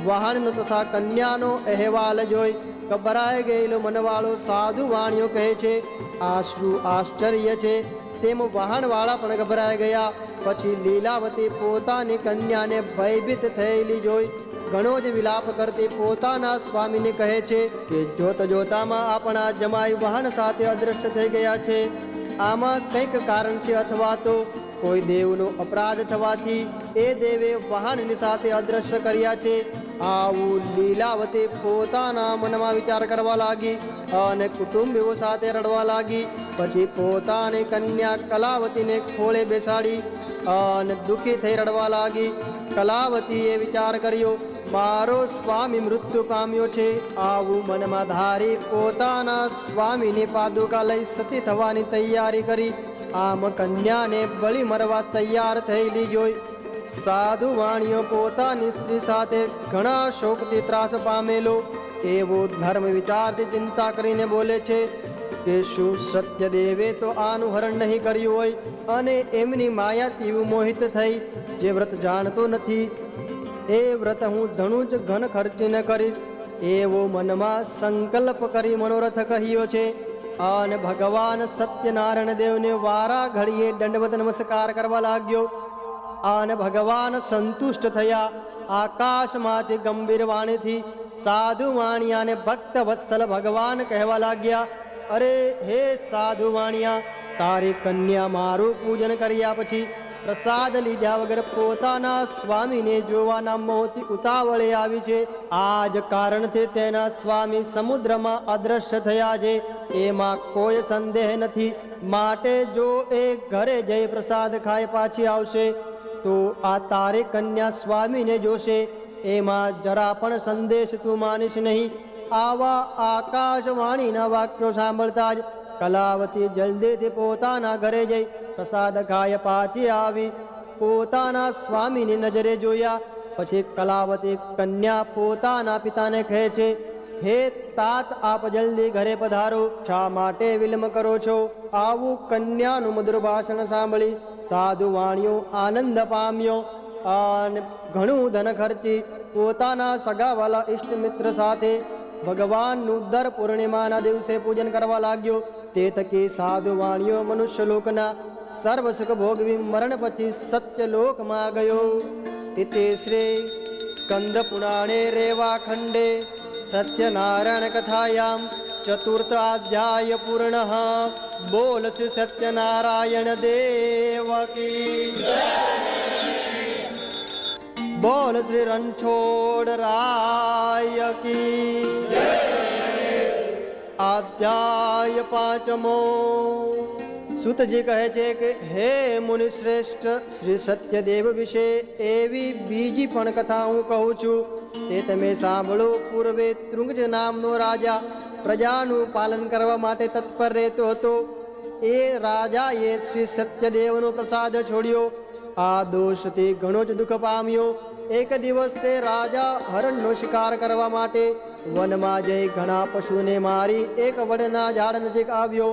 વાહનનો તથા કન્યાનો અહેવાલ જોઈ ગભરાઈ ગયેલો મનવાળો સાધુ વાણીઓ કહે છે, આ શું આશ્ચર્ય છે. તેમ વાહનવાળા પણ ગભરાઈ ગયા. પછી લીલાવતી પોતાની કન્યાને ભયભીત થયેલી જોઈ ઘણો જ વિલાપ કરતી પોતાના સ્વામીને કહે છે કે જોત જોતામાં આપણા જમાઈ વાહન સાથે અદૃશ્ય થઈ ગયા છે. આમાં કંઈક કારણ છે, અથવા તો કોઈ દેવનો અપરાધ થવાથી એ દેવે વાહનની સાથે અદૃશ્ય કર્યા છે. આવું લીલાવતી પોતાના મનમાં વિચાર કરવા લાગી અને કુટુંબીઓ સાથે રડવા લાગી. પછી પોતાની કન્યા કલાવતીને ખોળે બેસાડી અને દુઃખી થઈ રડવા લાગી. કલાવતીએ વિચાર કર્યો, મારો સ્વામી મૃત્યુ પામ્યો છે. આવું મનમાં ધારી પોતાના સ્વામીની પાદુકા લઈ સતી થવાની તૈયારી કરી. આમ કન્યાને બળી મરવા તૈયાર થયેલી જોઈ સાધુ વાણીઓ પોતાની સ્ત્રી સાથે ઘણા શોકથી ત્રાસ પામેલો એવો ધર્મ વિચારથી ચિંતા કરીને બોલે છે કે શું સત્યદેવે તો આનું હરણ નહીં કર્યું હોય અને એમની માયાથી મોહિત થઈ જે વ્રત જાણતો નથી એ વ્રત હું ધણું જ ઘન ખર્ચીને કરીશ એવો મનમાં સંકલ્પ કરી મનોરથ કહ્યો છે. અને ભગવાન સત્યનારાયણ દેવને વારા ઘડીએ દંડવત નમસ્કાર કરવા લાગ્યો અને ભગવાન સંતુષ્ટ થયા. આકાશમાંથી ગંભીર વાણીથી સાધુ વાણિયાને ભક્ત વત્સલ ભગવાન કહેવા લાગ્યા, અરે હે સાધુ વાણિયા, તારી કન્યા મારું પૂજન કર્યા પછી પ્રસાદ લીધા વગર પોતાના સ્વામીને જોવાના મોહથી ઉતાવળે આવી છે. આ જ કારણથી તેના સ્વામી સમુદ્રમાં અદ્રશ્ય થયા છે, એમાં કોઈ સંદેહ નથી. માટે જો એ ઘરે જઈ પ્રસાદ ખાઈ પાછી આવશે તો આ તારી કન્યા સ્વામીને જોશે, એમાં જરા પણ સંદેશ તું માનીશ નહીં. આવા આકાશવાણીના વાક્યો સાંભળતા જ કલાવતી જલ્દીથી પોતાના ઘરે જઈ પ્રસાદ ખાય પાછી આવી. પોતાના સ્વામીની નજરે જોયા પછી કલાવતી કન્યા પોતાના પિતાને કહે છે, હે તાત, આપ જલ્દી ઘરે પધારો, શા માટે વિલંબ કરો છો? આવું કન્યાનું મધુર ભાષણ સાંભળી સાધુ વાણીઓ આનંદ પામ્યો અને ઘણું ધન ખર્ચી પોતાના સગાવાલા ઇષ્ટ મિત્ર સાથે ભગવાનનું દર પૂર્ણિમાના દિવસે પૂજન કરવા લાગ્યો. તે થકી સાધુ વાણીઓ મનુષ્ય લોકના સર્વ સુખ ભોગવી મરણ પછી સત્યલોકમાં ગયો. ઇતિ શ્રી સ્કંદ પુરાણે રેવા ખંડે સત્યનારાયણ કથાયામ ચતુર્થ અધ્યાય પૂર્ણ. બોલ શ્રી સત્યનારાયણ દેવ કી, બોલ શ્રી રણછોડ રાય કી. અધ્યાય પાંચમો. સુતજી કહે છે કે હે મુનિ શ્રેષ્ઠ, શ્રી સત્યદેવ વિશે એવી બીજી પણ કથા હું કહું છું, તે તમે સાંભળો. પૂર્વે તૃંગજ નામનો રાજા પ્રજાનું પાલન કરવા માટે તત્પર રહેતો હતો. એ રાજાએ શ્રી સત્યદેવનો પ્રસાદ છોડ્યો. આ દોષથી ઘણો જ દુઃખ પામ્યો. એક દિવસ તે રાજા હરણનો શિકાર કરવા માટે વનમાં જઈ ઘણા પશુને મારી એક વડના ઝાડ નજીક આવ્યો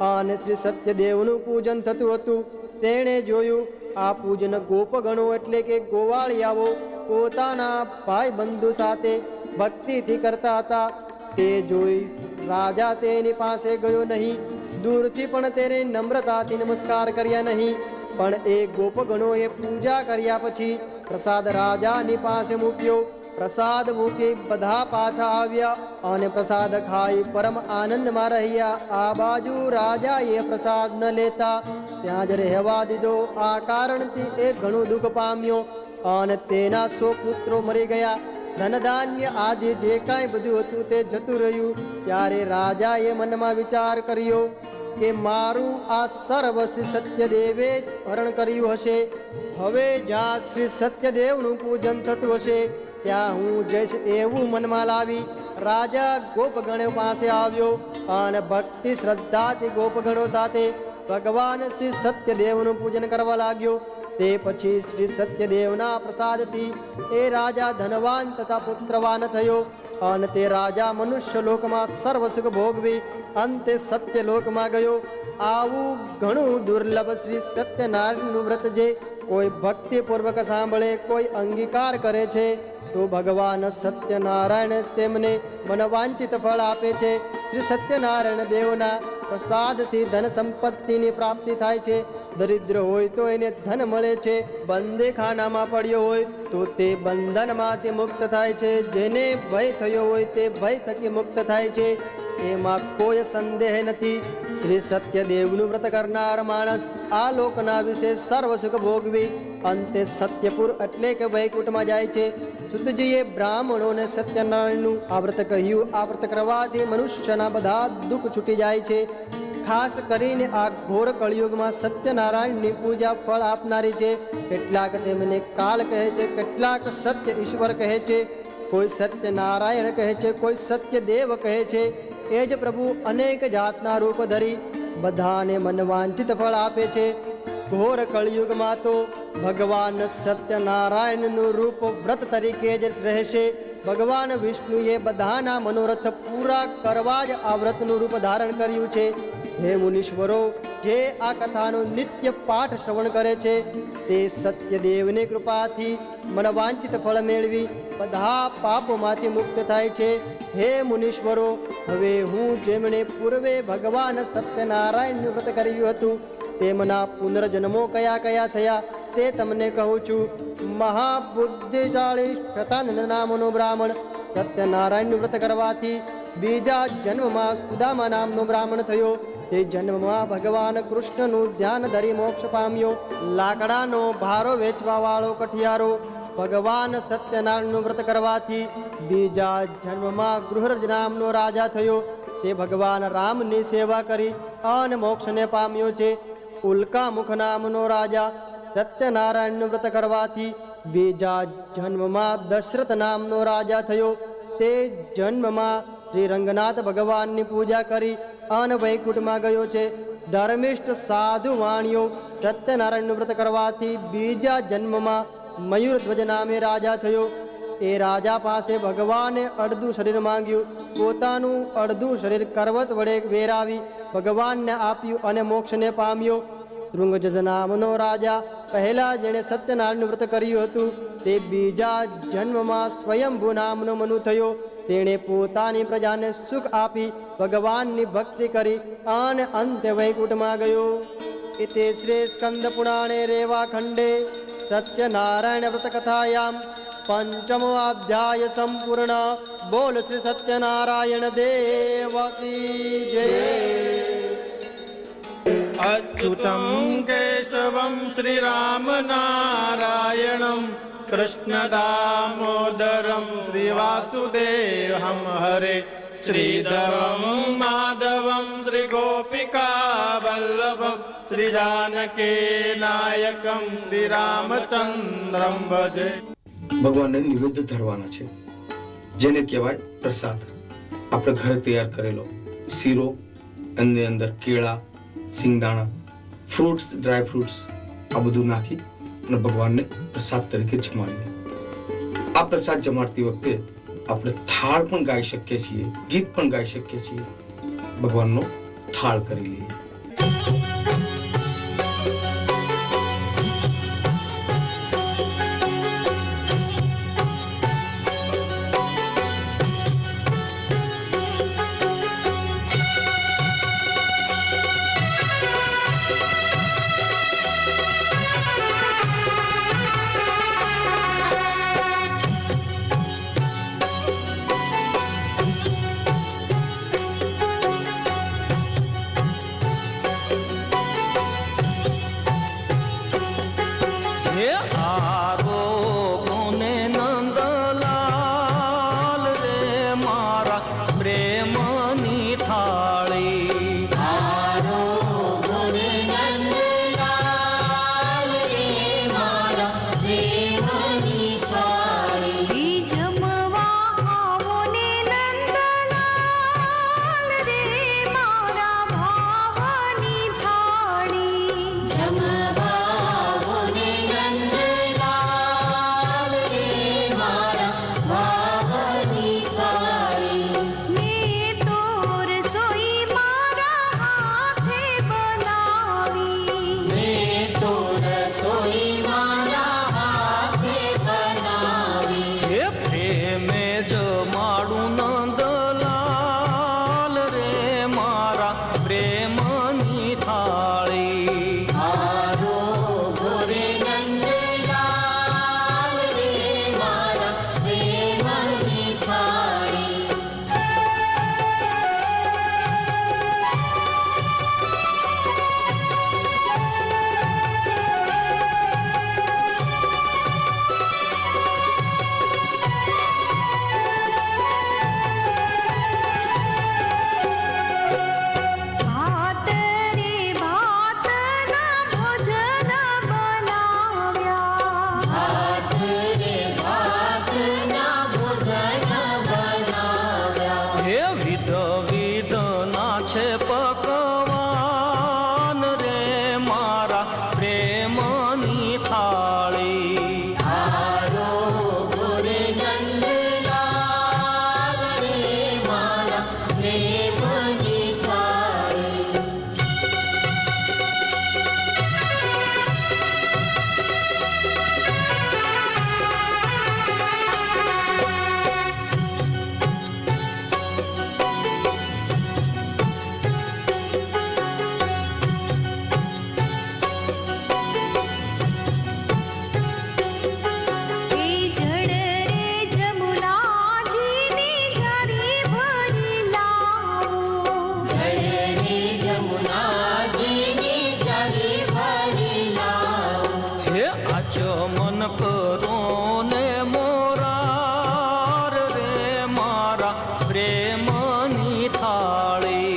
અને શ્રી સત્યદેવનું પૂજન થતું હતું. તેણે જોયું આ પૂજન ગોપગણો એટલે કે ગોવાળિયાઓ પોતાના ભાઈ બંધુ સાથે ભક્તિથી કરતા હતા. તે જોઈ રાજા તેની પાસે ગયો નહીં, દૂરથી પણ તેને નમ્રતાથી નમસ્કાર કર્યા નહીં. પણ એ ગોપગણોએ પૂજા કર્યા પછી પ્રસાદ રાજાની પાસે મૂક્યો. પ્રસાદ મૂકી બધા પાછા આવ્યા અને પ્રસાદ ખાઈ પરમ આનંદમાં રહ્યા. આ બાજુ રાજાએ પ્રસાદ ન લેતા ત્યાં જ રહેવા દીધો. આ કારણથી એ ઘણું દુઃખ પામ્યો અને તેના 100 પુત્રો મરી ગયા. ધનધાન્ય આદિ જે કાંઈ બધું હતું તે જતું રહ્યું. ત્યારે રાજાએ મનમાં વિચાર કર્યો કે મારું આ સર્વ શ્રી સત્યદેવે જ હરણ કર્યું હશે. હવે જ્યાં શ્રી સત્યદેવનું પૂજન થતું હશે ત્યાં હું જઈશ એવું મનમાં લાવી રાજા ગોપગણો પાસે આવ્યો અને ભક્તિ શ્રદ્ધાથી ગોપગણો સાથે ભગવાન શ્રી સત્યદેવનું પૂજન કરવા લાગ્યો. તે પછી શ્રી સત્યદેવના પ્રસાદથી એ રાજા ધનવાન તથા પુત્રવાન થયો અને તે રાજા મનુષ્ય લોકમાં સર્વ સુખ ભોગવી અંતે સત્ય લોકમાં ગયો. આવું ઘણું દુર્લભ શ્રી સત્યનારાયણનું વ્રત જે કોઈ ભક્તિપૂર્વક સાંભળે, કોઈ અંગીકાર કરે છે, તો ભગવાન સત્યનારાયણ તેમને મનવાંચિત ફળ આપે છે. શ્રી સત્યનારાયણ દેવના પ્રસાદથી ધન સંપત્તિની પ્રાપ્તિ થાય છે. દરિદ્ર હોય તો એને ધન મળે છે, બંદીખાનામાં પડ્યો હોય તો તે બંધનમાંથી મુક્ત થાય છે, જેને ભય થયો હોય તે ભય થકી મુક્ત થાય છે, એમાં કોઈ સંદેહ નથી. શ્રી સત્યદેવનું વ્રત કરનાર માણસ આ લોકના વિશે સર્વ સુખ ભોગવી અંતે સત્યપુર એટલે કે વૈકુંઠમાં જાય છે. સુતજીએ બ્રાહ્મણોને સત્યનારાયણનું આ વ્રત કહ્યું. આ વ્રત કરવાથી મનુષ્યના બધા દુઃખ છૂટી જાય છે. ખાસ કરીને આ ઘોર કળિયુગમાં સત્યનારાયણની પૂજા ફળ આપનારી છે. કેટલાક તેમને કાળ કહે છે, કેટલાક સત્ય ઈશ્વર કહે છે, કોઈ સત્યનારાયણ કહે છે, કોઈ સત્યદેવ કહે છે. એ જ પ્રભુ અનેક જાતના રૂપ ધરી બધાને મનવાંચિત ફળ આપે છે. ઘોર કળિયુગમાં તો ભગવાન સત્યનારાયણનું રૂપ વ્રત તરીકે જ રહેશે. ભગવાન વિષ્ણુએ બધાના મનોરથ પૂરા કરવા જ આ વ્રતનું રૂપ ધારણ કર્યું છે. હે મુનીશ્વરો, જે આ કથાનો નિત્ય પાઠ શ્રવણ કરે છે તે સત્યદેવની કૃપાથી મનવાંચિત ફળ મેળવી બધા પાપોમાંથી મુક્ત થાય છે. હે મુનીશ્વરો, હવે હું જેમણે પૂર્વે ભગવાન સત્યનારાયણનું વ્રત કર્યું હતું તેમના પુનર્જન્મો કયા કયા થયા તે તમને કહું છું. મહાબુદ્ધિશાળી શતાનંદ નામનો બ્રાહ્મણ સત્યનારાયણનું વ્રત કરવાથી બીજા જન્મમાં સુદામા નામનો બ્રાહ્મણ થયો. તે જન્મમાં ભગવાન કૃષ્ણનું ધ્યાન ધરી મોક્ષ પામ્યો. લાકડાનો ભારો વેચવા વાળો કઠિયારો ભગવાન સત્યનારાયણનું વ્રત કરવાથી બીજા જન્મમાં ગૃહરજ નામનો રાજા થયો. તે ભગવાન રામની સેવા કરી અને મોક્ષને પામ્યો છે. ઉલ્કામુખ નામનો રાજા સત્યનારાયણનું વ્રત કરવાથી બીજા જન્મમાં દશરથ નામનો રાજા થયો. તે જન્મમાં શ્રી રંગનાથ ભગવાનની પૂજા કરી અને વૈકુંઠમાં ગયો છે. ધર્મિષ્ઠ સાધુ વાણીઓ સત્યનારાયણનું વ્રત કરવાથી બીજા જન્મમાં મયુરધ્વજ નામે રાજા થયો. એ રાજા પાસે ભગવાને અડધું શરીર માંગ્યું. પોતાનું અડધું શરીર કરવત વડે વેરાવી ભગવાનને આપ્યું અને મોક્ષને પામ્યો. શૃંગજજ નામનો રાજા પહેલા જેણે સત્યનારાયણનું વ્રત કર્યું હતું તે બીજા જન્મમાં સ્વયંભૂ નામનો મનુ થયો. તેણે પોતાની પ્રજાને સુખ આપી ભગવાનની ભક્તિ કરી અને અંતે વૈકુંઠમાં ગયો. ઇતિ શ્રી સ્કંદ પુરાણે રેવાખંડે સત્યનારાયણ વ્રત કથાયામ પંચમો અધ્યાય સંપૂર્ણ. બોલ શ્રી સત્યનારાયણ દેવ કી જય. અચ્યુતમ કેશવમ શ્રી રામ નારાયણમ કૃષ્ણ દામોદરમ શ્રી વાસુદેવમ હરે શ્રીધરમ માધવમ શ્રી ગોપિકા વલ્લભમ શ્રી જાનકી નાયકમ શ્રી રામચંદ્રમ ભજે. ભગવાનને નિવેદ્ય ધરવાના છે, જેને કહેવાય પ્રસાદ. આપણે ઘરે તૈયાર કરેલો શીરો, એની અંદર કેળા, સિંગદાણા, ફ્રૂટ્સ, ડ્રાય ફ્રૂટ્સ આ બધું નાખી અને ભગવાનને પ્રસાદ તરીકે જમાડીએ. આ પ્રસાદ જમાડતી વખતે આપણે થાળ પણ ગાઈ શકીએ છીએ, ગીત પણ ગાઈ શકીએ છીએ. ભગવાનનો થાળ કરી લઈએ. પ્રેમની થાળી.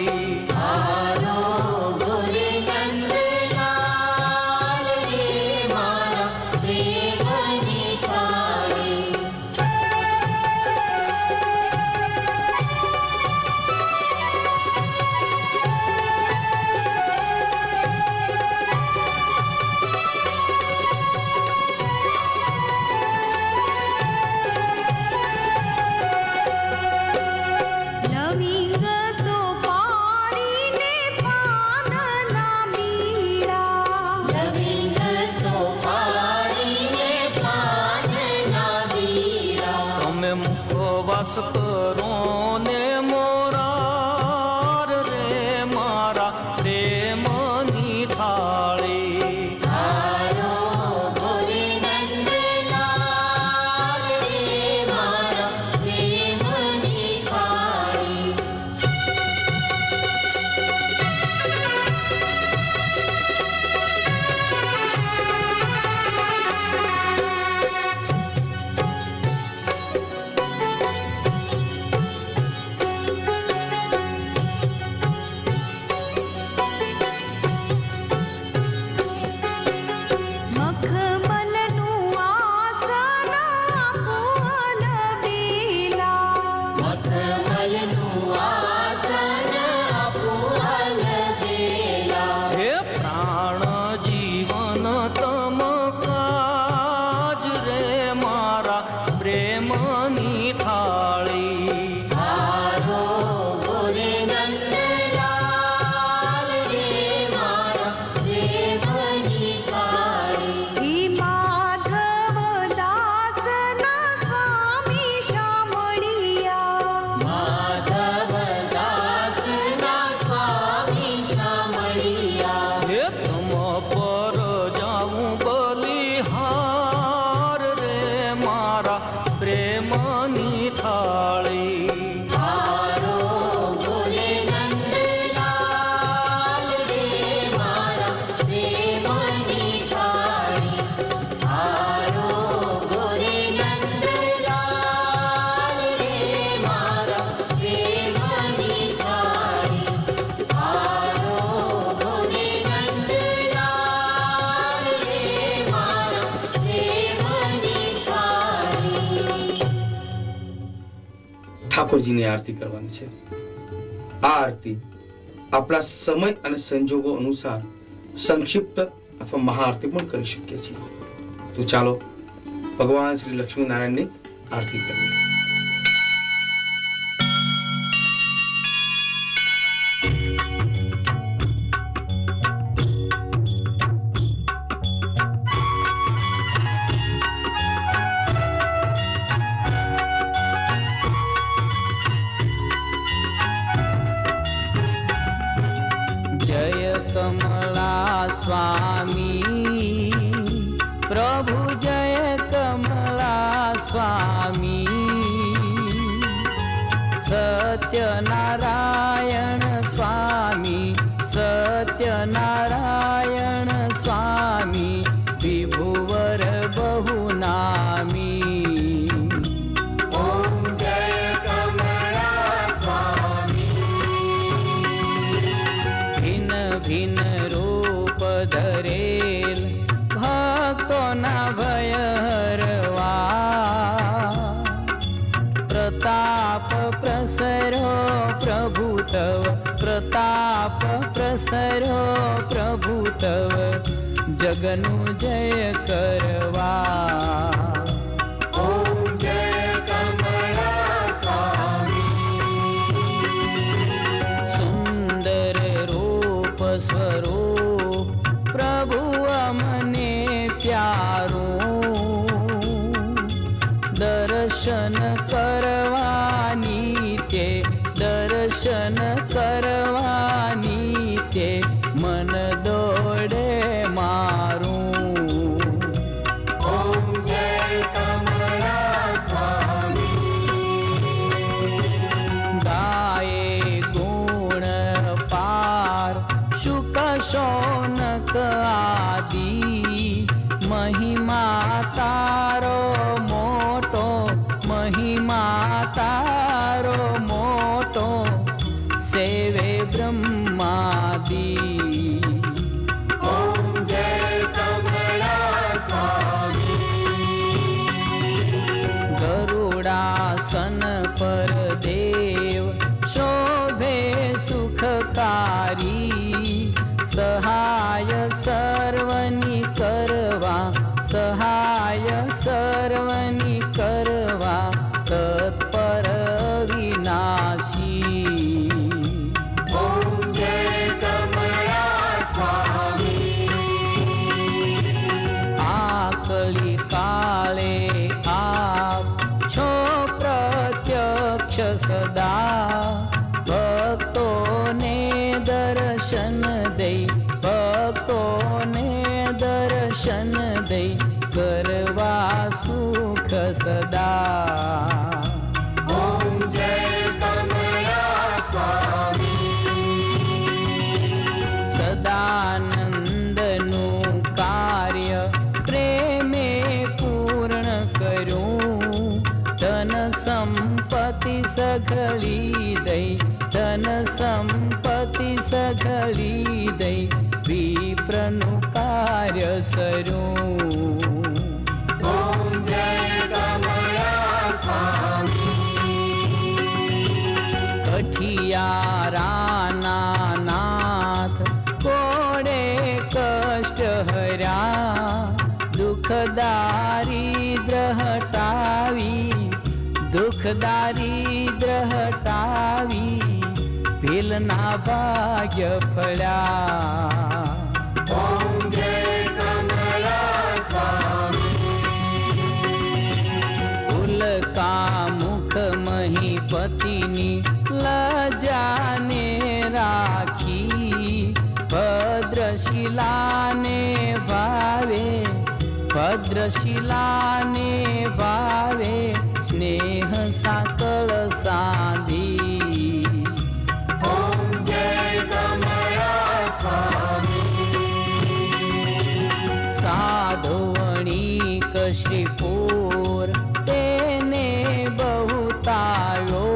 મુખવાસ કરો ને મોરાર રે મારા પ્રેમની થાળી. પ્રેમની થાળી. પ્રેમની થાળી. ઠાકોરજીની આરતી કરવાની છે. આ આરતી આપણા સમય અને સંજોગો અનુસાર સંક્ષિપ્ત અથવા મહાઆરતી પણ કરી શકીએ છીએ. તો ચાલો ભગવાન શ્રી લક્ષ્મીનારાયણની આરતી કરીએ. कमला स्वामी प्रभु जय कमला स्वामी सत्यनारायण स्वामी सत्यनारायण स्वामी विभुवर बहु नामी ओम जय कमला स्वामी भिन्न भिन्न रूप धरेल भक्तोना भय हरवा प्रताप प्रसरो प्रभु तव प्रताप प्रसरो प्रभु तव जगनु जय करवा ओम जय कमला स्वामी सुंदर रूप स्वरूप प्रभु अमने प्यारो दर्शन करवानी ते दर्शन करवानी ते मन दौड़े मारूं ओम जय कमला स्वामी गाये गुण पार शुक शौनक आदि महिमा तारो मोटो महिमा तारो मोटो સઘળી દઈ, ધન સંપત્તિ સઘળી દઈ, વિપ્રનું કાર્ય સરું. ઓમ જય કમળા સ્વામી. કઠિયારાના નાથ કોડે કષ્ટ હર્યા, દુઃખ દારિદ્ર હટાવી, દુઃખ દારિદ્ર હટાવી, ભીલના ભાગ્ય ફળ્યા. ઓમ જય કમળા સ્વામી. ઉલકા મુખ મહીપતિની લજાને રાખી, ભદ્રશિલાને ભાવે, ભદ્રશિલાને ભાવે, સ્નેહ સાકળ સાંધી. ઓમ જય કમળા સ્વામી. સાધુવણિક શ્રીપુર તેને બહુ તાવ્યો,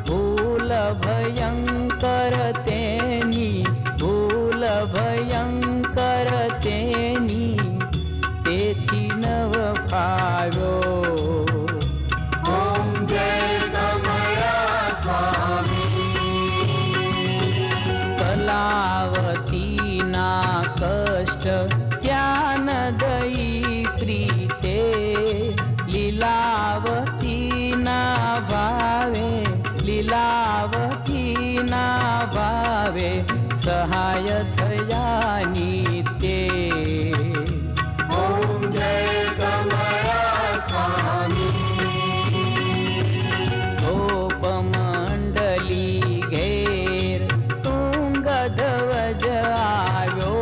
ભૂલ ભયંકર તેની, ભૂલ ભયંકર તેની, તેથી નવ ફાવ્યો. ઓમ જય કમળા સ્વામી. કલાવતીના કષ્ટ ધ્યાન દઈ પ્રીતે, લીલાવતીના ભાવે, લીલાવતીના ભાવે, સહાય થયા નિત્યે. ઓમ જય કમળા સ્વામી. ગોપમંડલી ઘેર તુંગધ્વજ આવ્યો,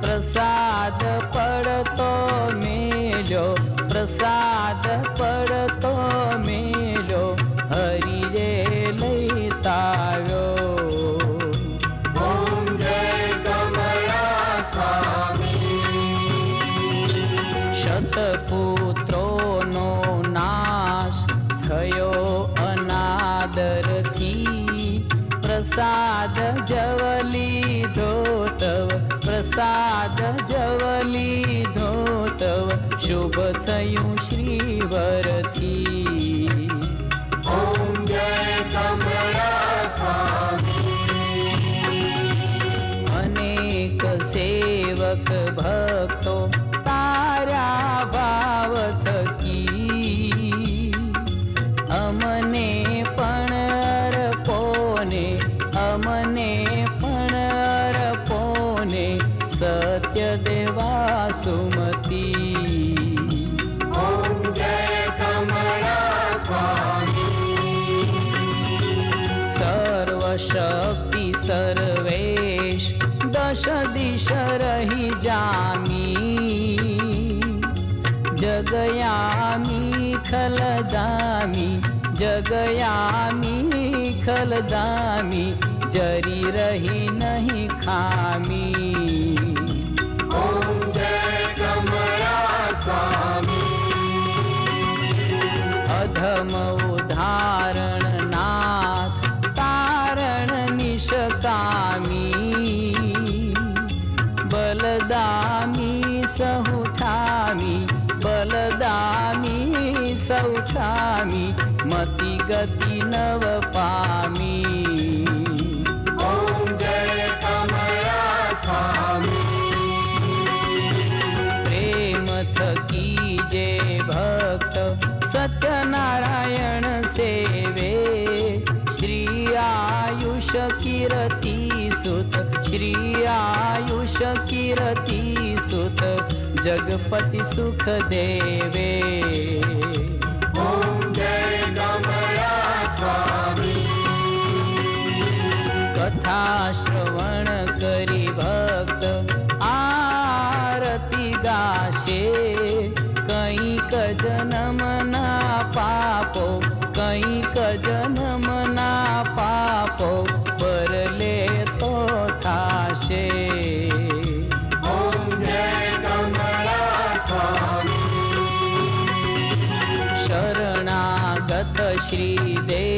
પ્રસાદ પડતો મેલ્યો, પ્રસાદ પડતો મેલ્યો, હરિરે લઈતાવ્યો. ઓમ જય કમળા સ્વામી. શતપુત્રોનો નાશ થયો અનાદરથી, પ્રસાદ જવલી ધોતવ, પ્રસાદ જવલી ધોતવ, શુભ થયું શ્રીવરથી. ઓમ જય કમળા સ્વામી. અનેક સેવક ભક્તો તારા ભાવ થકી, અમને પણ અર્પોને, અમને પણ અર્પોને, સત્ય દેવા સુમતી. ઓમ જય કમળા સ્વામી. સર્વશક્તિ સર્વેશ દશ દિશ રહી જામી, જગયામી ખલદામી, જગયામી ખલદામી, જરી રહી નહીં ખામી. ઓમ જય કમળા સ્વામી. અધમ ઉદાહરણ નાથ તારણ નિષ્કામી, બલદામી સહુઠામી, બલદામી સૌઠામી, મતિ ગતિ નવ પામી. ઓમ જય કમળા સ્વામી. પ્રેમ થકી જે ભક્ત સત્યનારાયણ સેવે, શ્રી આયુષ કીર્તિ સુત, શ્રી આયુષ કીર્તિ સુત, જગપતિ સુખ દેવે. ઓમ જય કમળા સ્વામી. કથા શ્રવણ કરી ભક્ત આરતી ગાશે, કંઈક જન્મના પાપો, કંઈક જન્મના પાપો, પરલે તો થાશે. ઓમ જય કમળા સ્વામી. શરણાગત શ્રી દેવ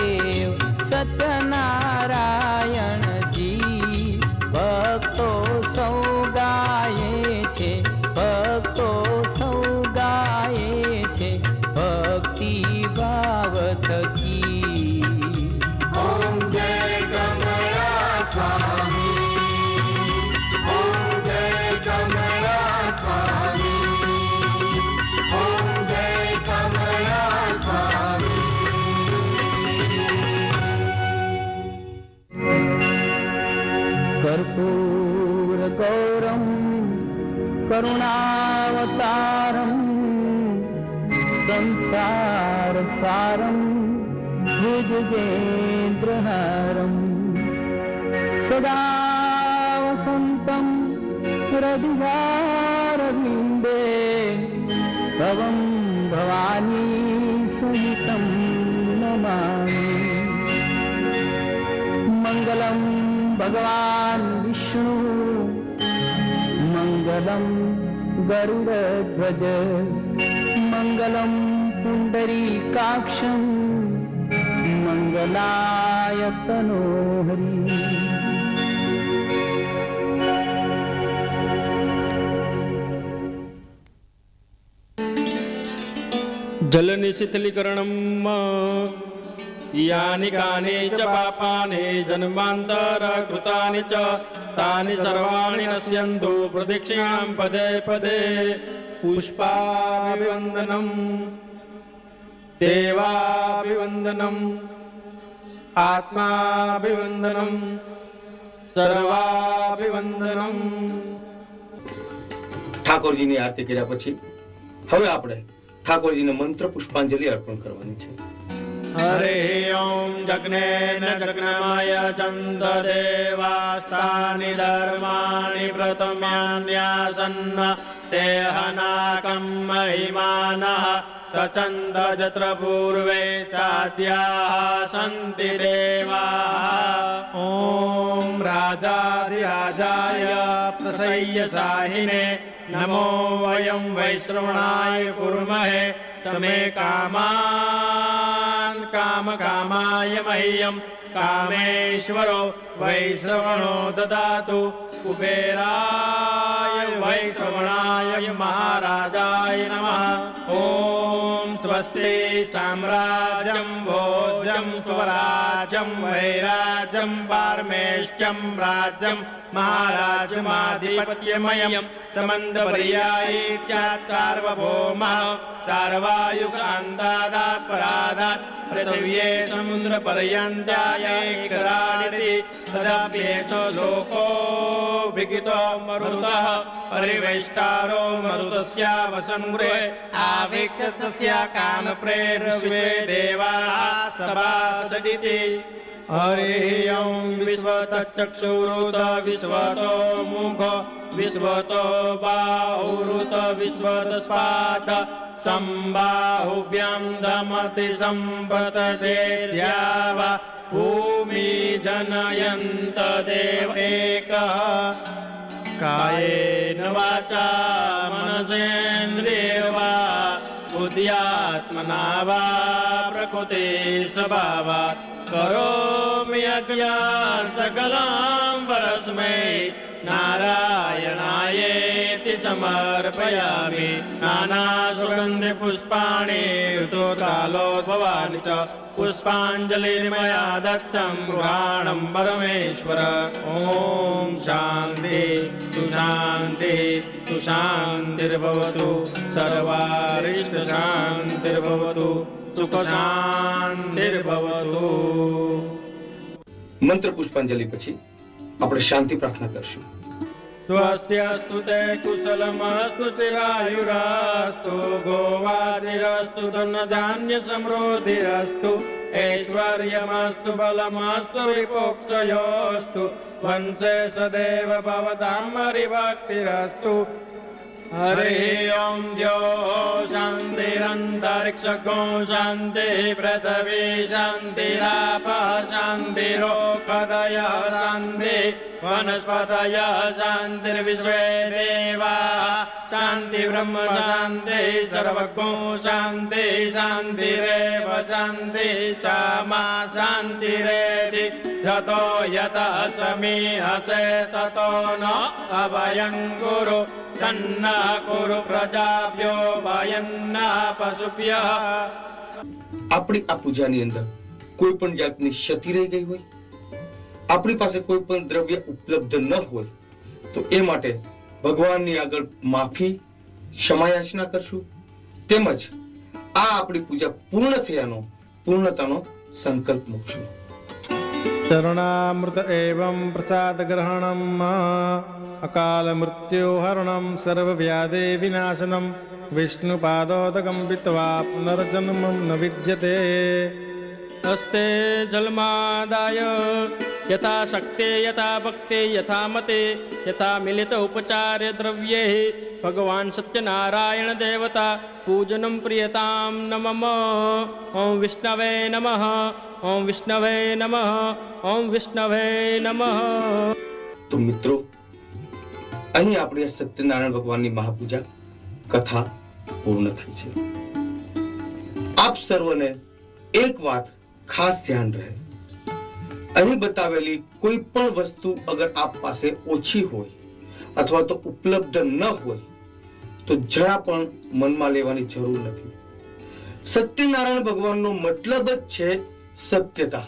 સત્યનારાયણજી ભક્તો સૌ ગાયે છે, ભક્તો સૌ ગાયે છે ભક્તિ ભાવ થકી. ઓમ જય કમળા સ્વામી, ઓમ જય કમળા સ્વામી, ઓમ જય કમળા સ્વામી. કર્પૂર ગૌરમ કરુણાવતારમ સંસાર સારમ ભુજગેન્દ્રહારમ સદા વસંતમ હૃદયારવિંદે ભવં ભવાની સહિતં નમામિ. મંગલમ ભગવાન વિષ્ણુ મંગલમ ગરુડધ્વજ મંગલમ પુંડરીકાક્ષમ મંગલાય તનોહરી. જલની શિથિલીકરણમ યાની કાની ચ પાપાની જન્માંતર કૃતાની ચ તાની સર્વાણિ નશ્યન્તુ પ્રદક્ષિણામ પદે પદે. પુષ્પાભિવંદનમ દેવાભિવંદનમ આત્માભિવંદનમ સર્વાભિવંદનમ. ઠાકોરજીની આરતી કર્યા પછી હવે આપણે ઠાકોરજીને મંત્ર પુષ્પાંજલિ અર્પણ કરવાની છે. હરે ઓમ જગ્નેન જગ્નમય ચંદ દેવાસ્તાનિ ધર્માણિ પ્રથમ્યાન્યાસન્ન તેહનાકમ મહિમાનઃ સચંદ જત્ર પૂર્વે સાધ્યાઃ સંતિ દેવાઃ. ઓમ રાજાધિરાજાય પ્રસય્ય સાહિને નમો વયં વૈશ્રવણાય કુર્મહે તમે કામાન કામકામાય મહ્યં કામેશ્વરો વૈશ્રવણો દદાતુ. કુબેરાય વૈશ્રવણાય મહારાજાય નમઃ. ઓમ સ્વસ્તિ સામ્રાજ્યં ભોજ્યં સ્વરાજ્યં વૈરાજ્યં પારમેષ્ટ્યં રાજ્યં મહારાજમાધિપત્યમયં સમંતપર્યાયી સાર્વભૌમઃ સાર્વાયુષાંતાદાત પરાદાત પૃથિવ્યે સમુદ્ર પર્યંત્યાયેકરાડિતિ તદાપ્યેષ લોકો વિગિતો મરુતઃ પરિવેષ્ટારો મરુતસ્યા વસન્ગૃહે આવિક્ષતસ્યા કામપ્રેરશ્વે દેવાઃ સભાસદિતિ. હરિ ઓમ વિશ્વતશ્ચક્ષુરુત વિશ્વતો મુખો વિશ્વતો બાહુરુત વિશ્વતસ્પાદ સંબાહુભ્યામ ધમતિ સંપતતે દ્યાવા ભૂમિ જનયંત દેવ એકઃ. કાયેન વાચા મનસેન્દ્રિયર્વા બુદ્ધ્યાત્મના વા પ્રકૃતિ સ્વભાવાत् કરોમિ યજ્ઞાન સકલાં પરસ્મૈ નારાયણાયેતિ સમર્પયામિ. નાના સુગંધિ પુષ્પાણિ ઋતુકાલોદ્ભવાનિ ચ પુષ્પાંજલિર્મયા દત્તં ગૃહાણં પરમેશ્વર. ઓમ શાંતિ તુ શાંતિ તુ શાંતિર્ભવતુ સર્વારિષ્ટ શાંતિર્ભવતુ સુખ શાંતિર્ભવતુ. મંત્ર પુષ્પાંજલિ પછી આપણે શાંતિ પ્રાર્થના કરશું. સ્વસ્ત્યસ્તુ તે કુશલમસ્તુ ચિરાયુરાસ્તુ ગોવાચિરસ્તુ ધનધાન્ય સમૃદ્ધિરસ્તુ ऐश्वर्यमस्तु बलमस्तु विपोक्षयोस्तु वंशे सदैव भवतां हरिभक्तिरस्तु। हरि ओं द्यो शान्तिरन्तरिक्षगो शान्तिः पृथिवी शान्तिरापः शान्तिरोपदयः शान्तिः वनस्पतयः शान्तिर्विश्वे देवाः शान्ति ब्रह्म शान्ति सर्वगो शान्ति शान्तिरेव शान्ति क्षमा शान्तिरेति यतो यतः समीहसे ततो न अभयं कुरु तन्न कुरु प्रजाभ्यो भयन्न पशुभ्यः। આપણી આ પૂજાની અંદર કોઈ પણ જાતની ક્ષતિ રહી ગઈ હોય, આપણી પાસે કોઈ પણ દ્રવ્ય ઉપલબ્ધ ન હોય તો એ માટે ભગવાનની આગળ માફી ક્ષમાયાચના કરશું, તેમજ આ આપણી પૂજા પૂર્ણ થયાનો પૂર્ણતાનો સંકલ્પ મૂકશું। शरणामृत एवं प्रसाद ग्रहणम् अकाल मृत्यु हरणं सर्वव्याधि विनाशनं विष्णुपादोदकं पित्वा पुनर्जन्मं न विद्यते। हस्ते जलमादाय यथा शक्ते यथा भक्ते यथा मते यथा मिलित उपचार्य द्रव्ये भगवान सत्यनारायण देवता पूजनं प्रियतां न मम। ओं विष्णवे नमः, ओं विष्णवे नमः, ओं विष्णवे नमः। તો મિત્રો, અહીં આપણી સત્યનારાયણ ભગવાનની મહાપૂજા કથા પૂર્ણ થઈ છે। આપ સર્વને એક વાત ખાસ ધ્યાન રહે, અહીં બતાવેલી કોઈ પણ વસ્તુ અગર આપ પાસે ઓછી હોય અથવા તો ઉપલબ્ધ ન હોય તો જરા પણ મનમાં લેવાની જરૂર નથી। સત્યનારાયણ ભગવાનનો મતલબ જ છે સત્યતા,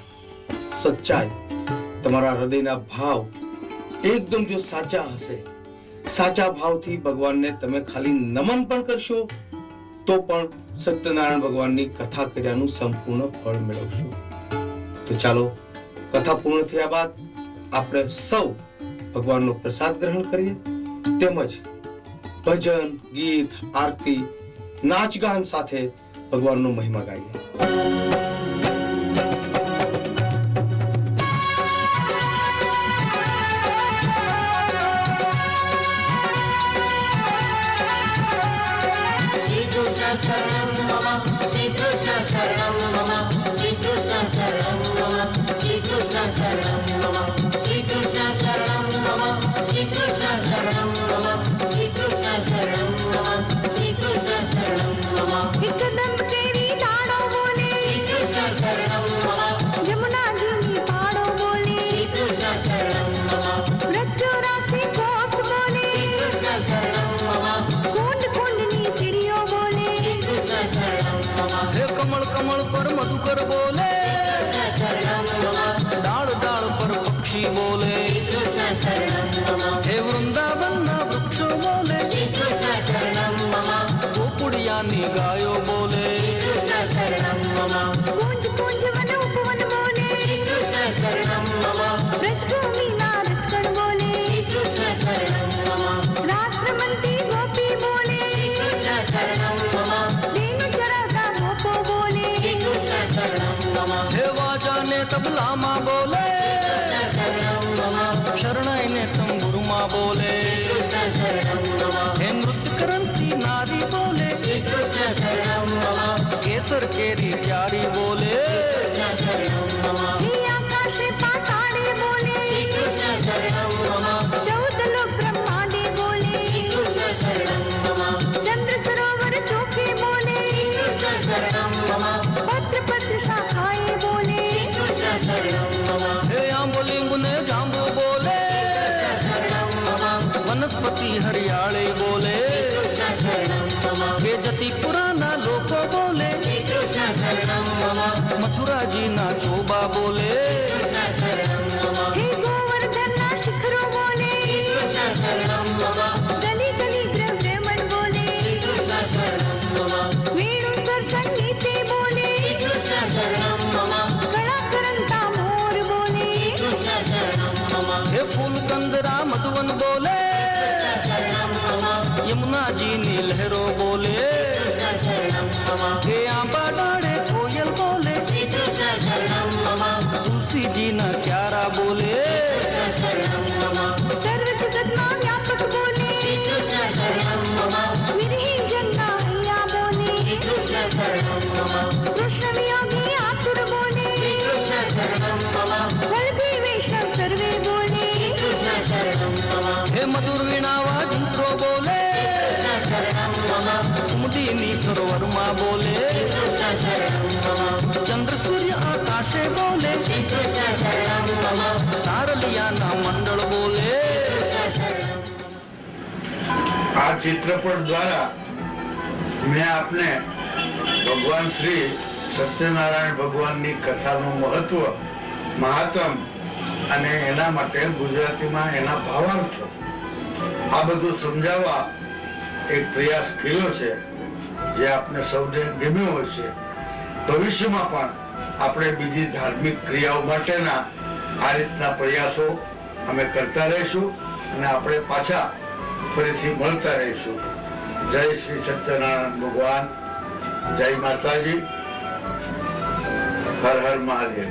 સચ્ચાઈ। તમારા હૃદયના ભાવ એકદમ જો સાચા હશે, સાચા ભાવથી ભગવાનને તમે ખાલી નમન પણ કરશો તો પણ સત્યનારાયણ ભગવાનની કથા કર્યાનું સંપૂર્ણ ફળ મેળવશો। તો ચાલો, કથા પૂર્ણ થયા બાદ આપણે સૌ ભગવાનનો પ્રસાદ ગ્રહણ કરીએ, તેમજ ભજન, ગીત, આરતી, નાચ ગાન સાથે ભગવાનનો મહિમા ગાઈએ। शरणं मम श्री कृष्ण शरणं मम श्री कृष्ण शरणं मम श्री कृष्ण शरणं मम श्री कृष्ण शरणं मम श्री कृष्ण शरणं मम श्री कृष्ण शरणं मम श्री कृष्ण शरणं मम। एकदम तेरी लाड़ो बोले श्री कृष्ण शरणं मम जमुना जूनी पाड़ो बोले श्री कृष्ण शरणं मम रज्जोरा से कोस बोले श्री कृष्ण शरणं मम कुंड कुंडनी सीढ़ियों बोले कृष्ण शरणं मम हे कमल कमल पर मधुकर बोले, कृष्ण शरणं मम डाल डाल पर पक्षी बोले, कृष्ण शरणं मम हे वृंदावन ना वृक्ष बोले, श्री कृष्ण शरणं मम गोकुड़ियानी गायो बोले, कृष्ण शरणं मम कुंज कुंज वन उपवन बोले कृष्ण शरणं मम ब्रजभूमि ना रचकन बोले कृष्ण शरणं मम रास रमंती गोपी बोले कृष्ण शरणं मम देनु चराता गोपो बोले कृष्ण शरणं मम हे वाजा ने तबला माँ बोले, कृष्ण शरणं मम शरणाई ने तंबुरु माँ बोले, कृष्ण शरणं मम हे नृत्य करंती नारी बोले, कृष्ण शरणं मम केसर केरी प्यारी बोले, कृष्ण शरणं मम हे आकाशे पाताले बोले कृष्ण शरणं मम चौदह लोक ब्रह्मांडे बोले कृष्ण शरणं मम चंद्र सरोवर चौके बोले कृष्ण शरणं मम पत्र पत्र शाखाए बोले कृष्ण शरणं मम हे आंबोली मुने जांबू बोले, शरणं मम वनस्पति हरियाले बोले, कृष्ण शरणं मम हे जति पुराना लोको बोले, कृष्ण शरणं मम मथुरा जी ना चोबा बोले, कृष्ण शरणं मम हे गोवर्धन ना शिखरों बोले कृष्ण शरणं मम गली गली द्रव्यमन बोले कृष्ण शरणं मम वेणु सर संगीते बोले कृष्ण शरणं मम कड़ा करंता मोर बोले कृष्ण शरणं मम हे फूल कंदरा मधुवन बोले, शरणं मम यमुना जी नी लहरों बोले, कृष्ण शरणं मम हे आंबा डाड़े कोयल बोले, कृष्ण शरणं मम तुलसी जी ना क्यारा बोले, कृष्ण शरणं मम सर्व जगत मा व्यापक बोले कृष्ण शरणं मम विरही जन्ना हैया बोले कृष्ण शरणं मम कृष्ण वियोगी आतुर बोले कृष्ण शरणं मम वल्भी वैष्णव सर्वे बोले कृष्ण મધુર વીણાવા જંત્રો બોલે ઉમટીની સરોવરમાં બોલે ચંદ્ર સૂર્ય આકાશે બોલે તારલિયાના મંડળ બોલે. આ ચિત્રપટ દ્વારા મેં આપને ભગવાન શ્રી સત્યનારાયણ ભગવાનની કથાનું મહત્વ, મહાત્મ અને એના માટે ગુજરાતીમાં એના ભાવાર્થો આ બધું સમજાવવા એક પ્રયાસ કર્યો છે, જે આપને સૌને ગમ્યો હોય છે. ભવિષ્યમાં પણ આપણે બીજી ધાર્મિક ક્રિયાઓ માટેના આ રીતના પ્રયાસો અમે કરતા રહીશું અને આપણે પાછા ફરીથી મળતા રહીશું. જય શ્રી સત્યનારાયણ ભગવાન, જય માતાજી, હર હર મહાદેવ.